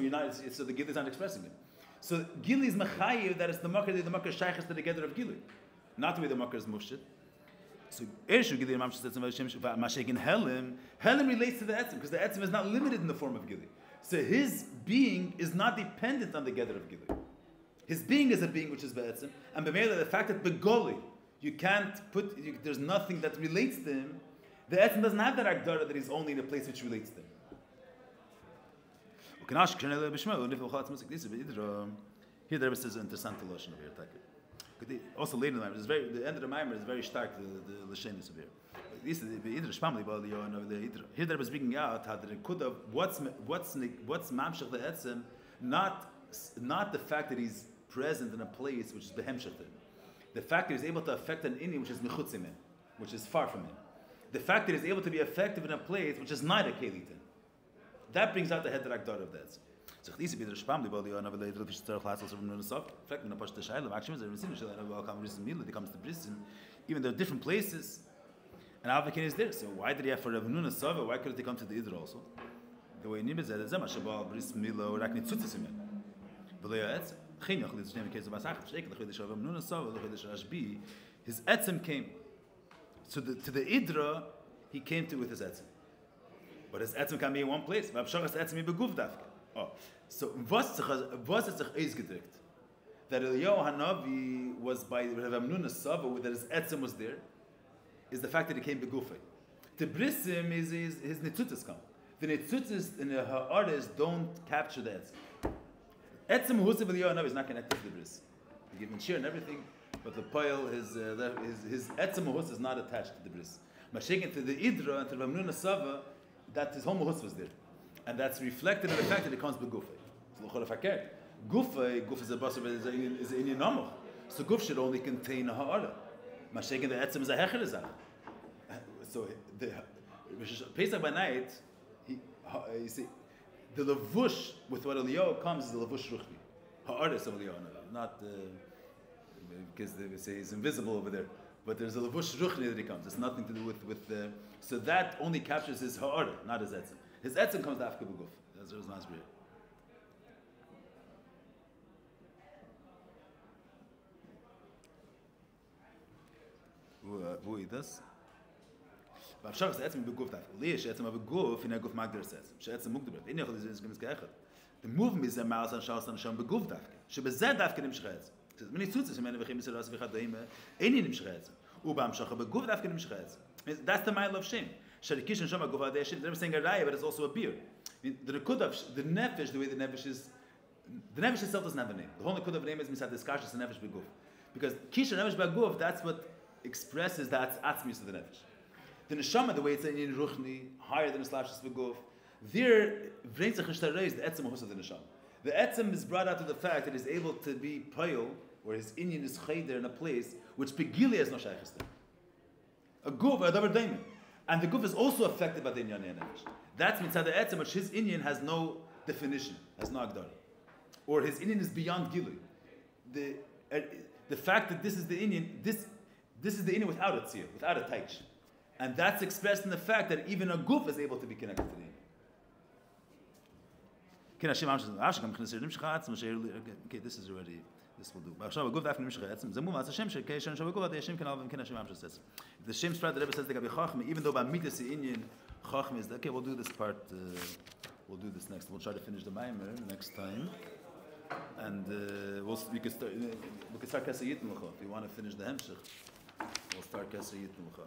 so the gili is not expressing it. So gili is mechayiv, that is the makar shaykhs to the gather of gili, not the way the makar is mufshat. So ershu gili mashekin helim relates to the etzim because the etzim is not limited in the form of gili. So his being is not dependent on the gather of gili. His being is a being which is be'etzim, and b'meila the fact that begoli. You can't there's nothing that relates to him. The etzim doesn't have that agdara that he's only in a place which relates to him. Here the Rebbe says an interesting lotion over here. Also later in the Maimer, the end of the Maimer is very stark, the Lashenis over here. Here the Rebbe is bringing out how the could have what's mamshach the etzim, not the fact that he's present in a place which is behemshach to him. The fact that he's able to affect an inni which is mechutz him, which is far from him. The fact that he's able to be effective in a place which is not a kelitin. That brings out the head of that. So these be the spam the body on the little fish classes from the soft. Fact in a push the shaila actually there is welcome recently it comes to Brisbane. Even there are different places. And Avakin is there. So why did he have for Rav Nuna Sava? Why couldn't he come to the Idra also? The way Nibet said Zema Shabal Brisbane Milo Rakni Tzutzim. His etzim came. So to the idra, he came to with his etzim. But his etzim can be in one place. Oh, so was it sich gedrückt that Eliyahu Hanavi was by Rav Amnuna Sava, that his etzim was there, is the fact that he came begufay. To brisim is his netzutis come. The netzutis and the ha'aris don't capture the etzim. Etzim Husav Eliyahu is not connected to the bris. He given shir and everything, but the pile, his Etzim Hus is not attached to the bris. Mashiach to the Idra and to the Ramnuna Sava, that his home Hus was there. And that's reflected in the fact that it comes begufay. So l'chol fakir. Guf is a basar, is an Indian namuch. So guf should only contain a ha'ara. Mashiach the Etzim is a hecher zah. So the Pesach by night, you see, the levush with what Eliyahu comes is the levush ruchni, ha'aris of Eliyahu, not because they say he's invisible over there, but there's a levush ruchni that he comes. It's nothing to do with the. So that only captures his ha'ara, not his etzim. His etzim comes to afka b'guf. That's what was masbir. Who eat this? והמשך זה עצם בגוף דווקא. לי יש עצם בגוף, הנה הגוף מגדיר את עצם, שעצם מוגדרת. הנה יכול להיות גם כאחד. The movement מזה מעל השאר הנשם בגוף דווקא, שבזה דווקא נמשך עצם. זה ניצוץ שמנה וכי מסר לא סביחה דיימה, איני נמשך עצם. ובהמשך בגוף דווקא נמשך עצם. That's the mile of shame. שהריקיש נשם הגוף עד השם, they're saying a raya, but it's also a beer. The nefesh, the way the nefesh is, the nefesh itself doesn't have a name. The whole nekudah of name is misad discussion, the nefesh beguf. Because kisha nefesh beguf, that's what expresses that atzmius of the nefesh. The neshama, the way it's in ruchni, higher than the slashis beguf, there, v'neitzach ishtarei is the etzem of the neshama. The etzem is brought out to the fact that he's able to be payol, or his inyan is cheder in a place which pegili has no shaykhis there. A guf, or a davar daimon. And the guf is also affected by the inyan nefesh. That's mitzad the etzem, which his inyan has no definition, has no agdar. Or his inyan is beyond gilui. The fact that this is the inyan, this is the inyan without a tzir, without a taich. And that's expressed in the fact that even a guf is able to be connected to the inyan. Okay, this is already, this will do. The Shem Sprat, the Rebbe says, even though by Midas Inyan, Chacham is, okay, we'll do this part, we'll do this next. We'll try to finish the Maimer next time. And we can start Kasa Yitn L'cha. If you want to finish the Hamshich, we'll start Kasa Yitn L'cha.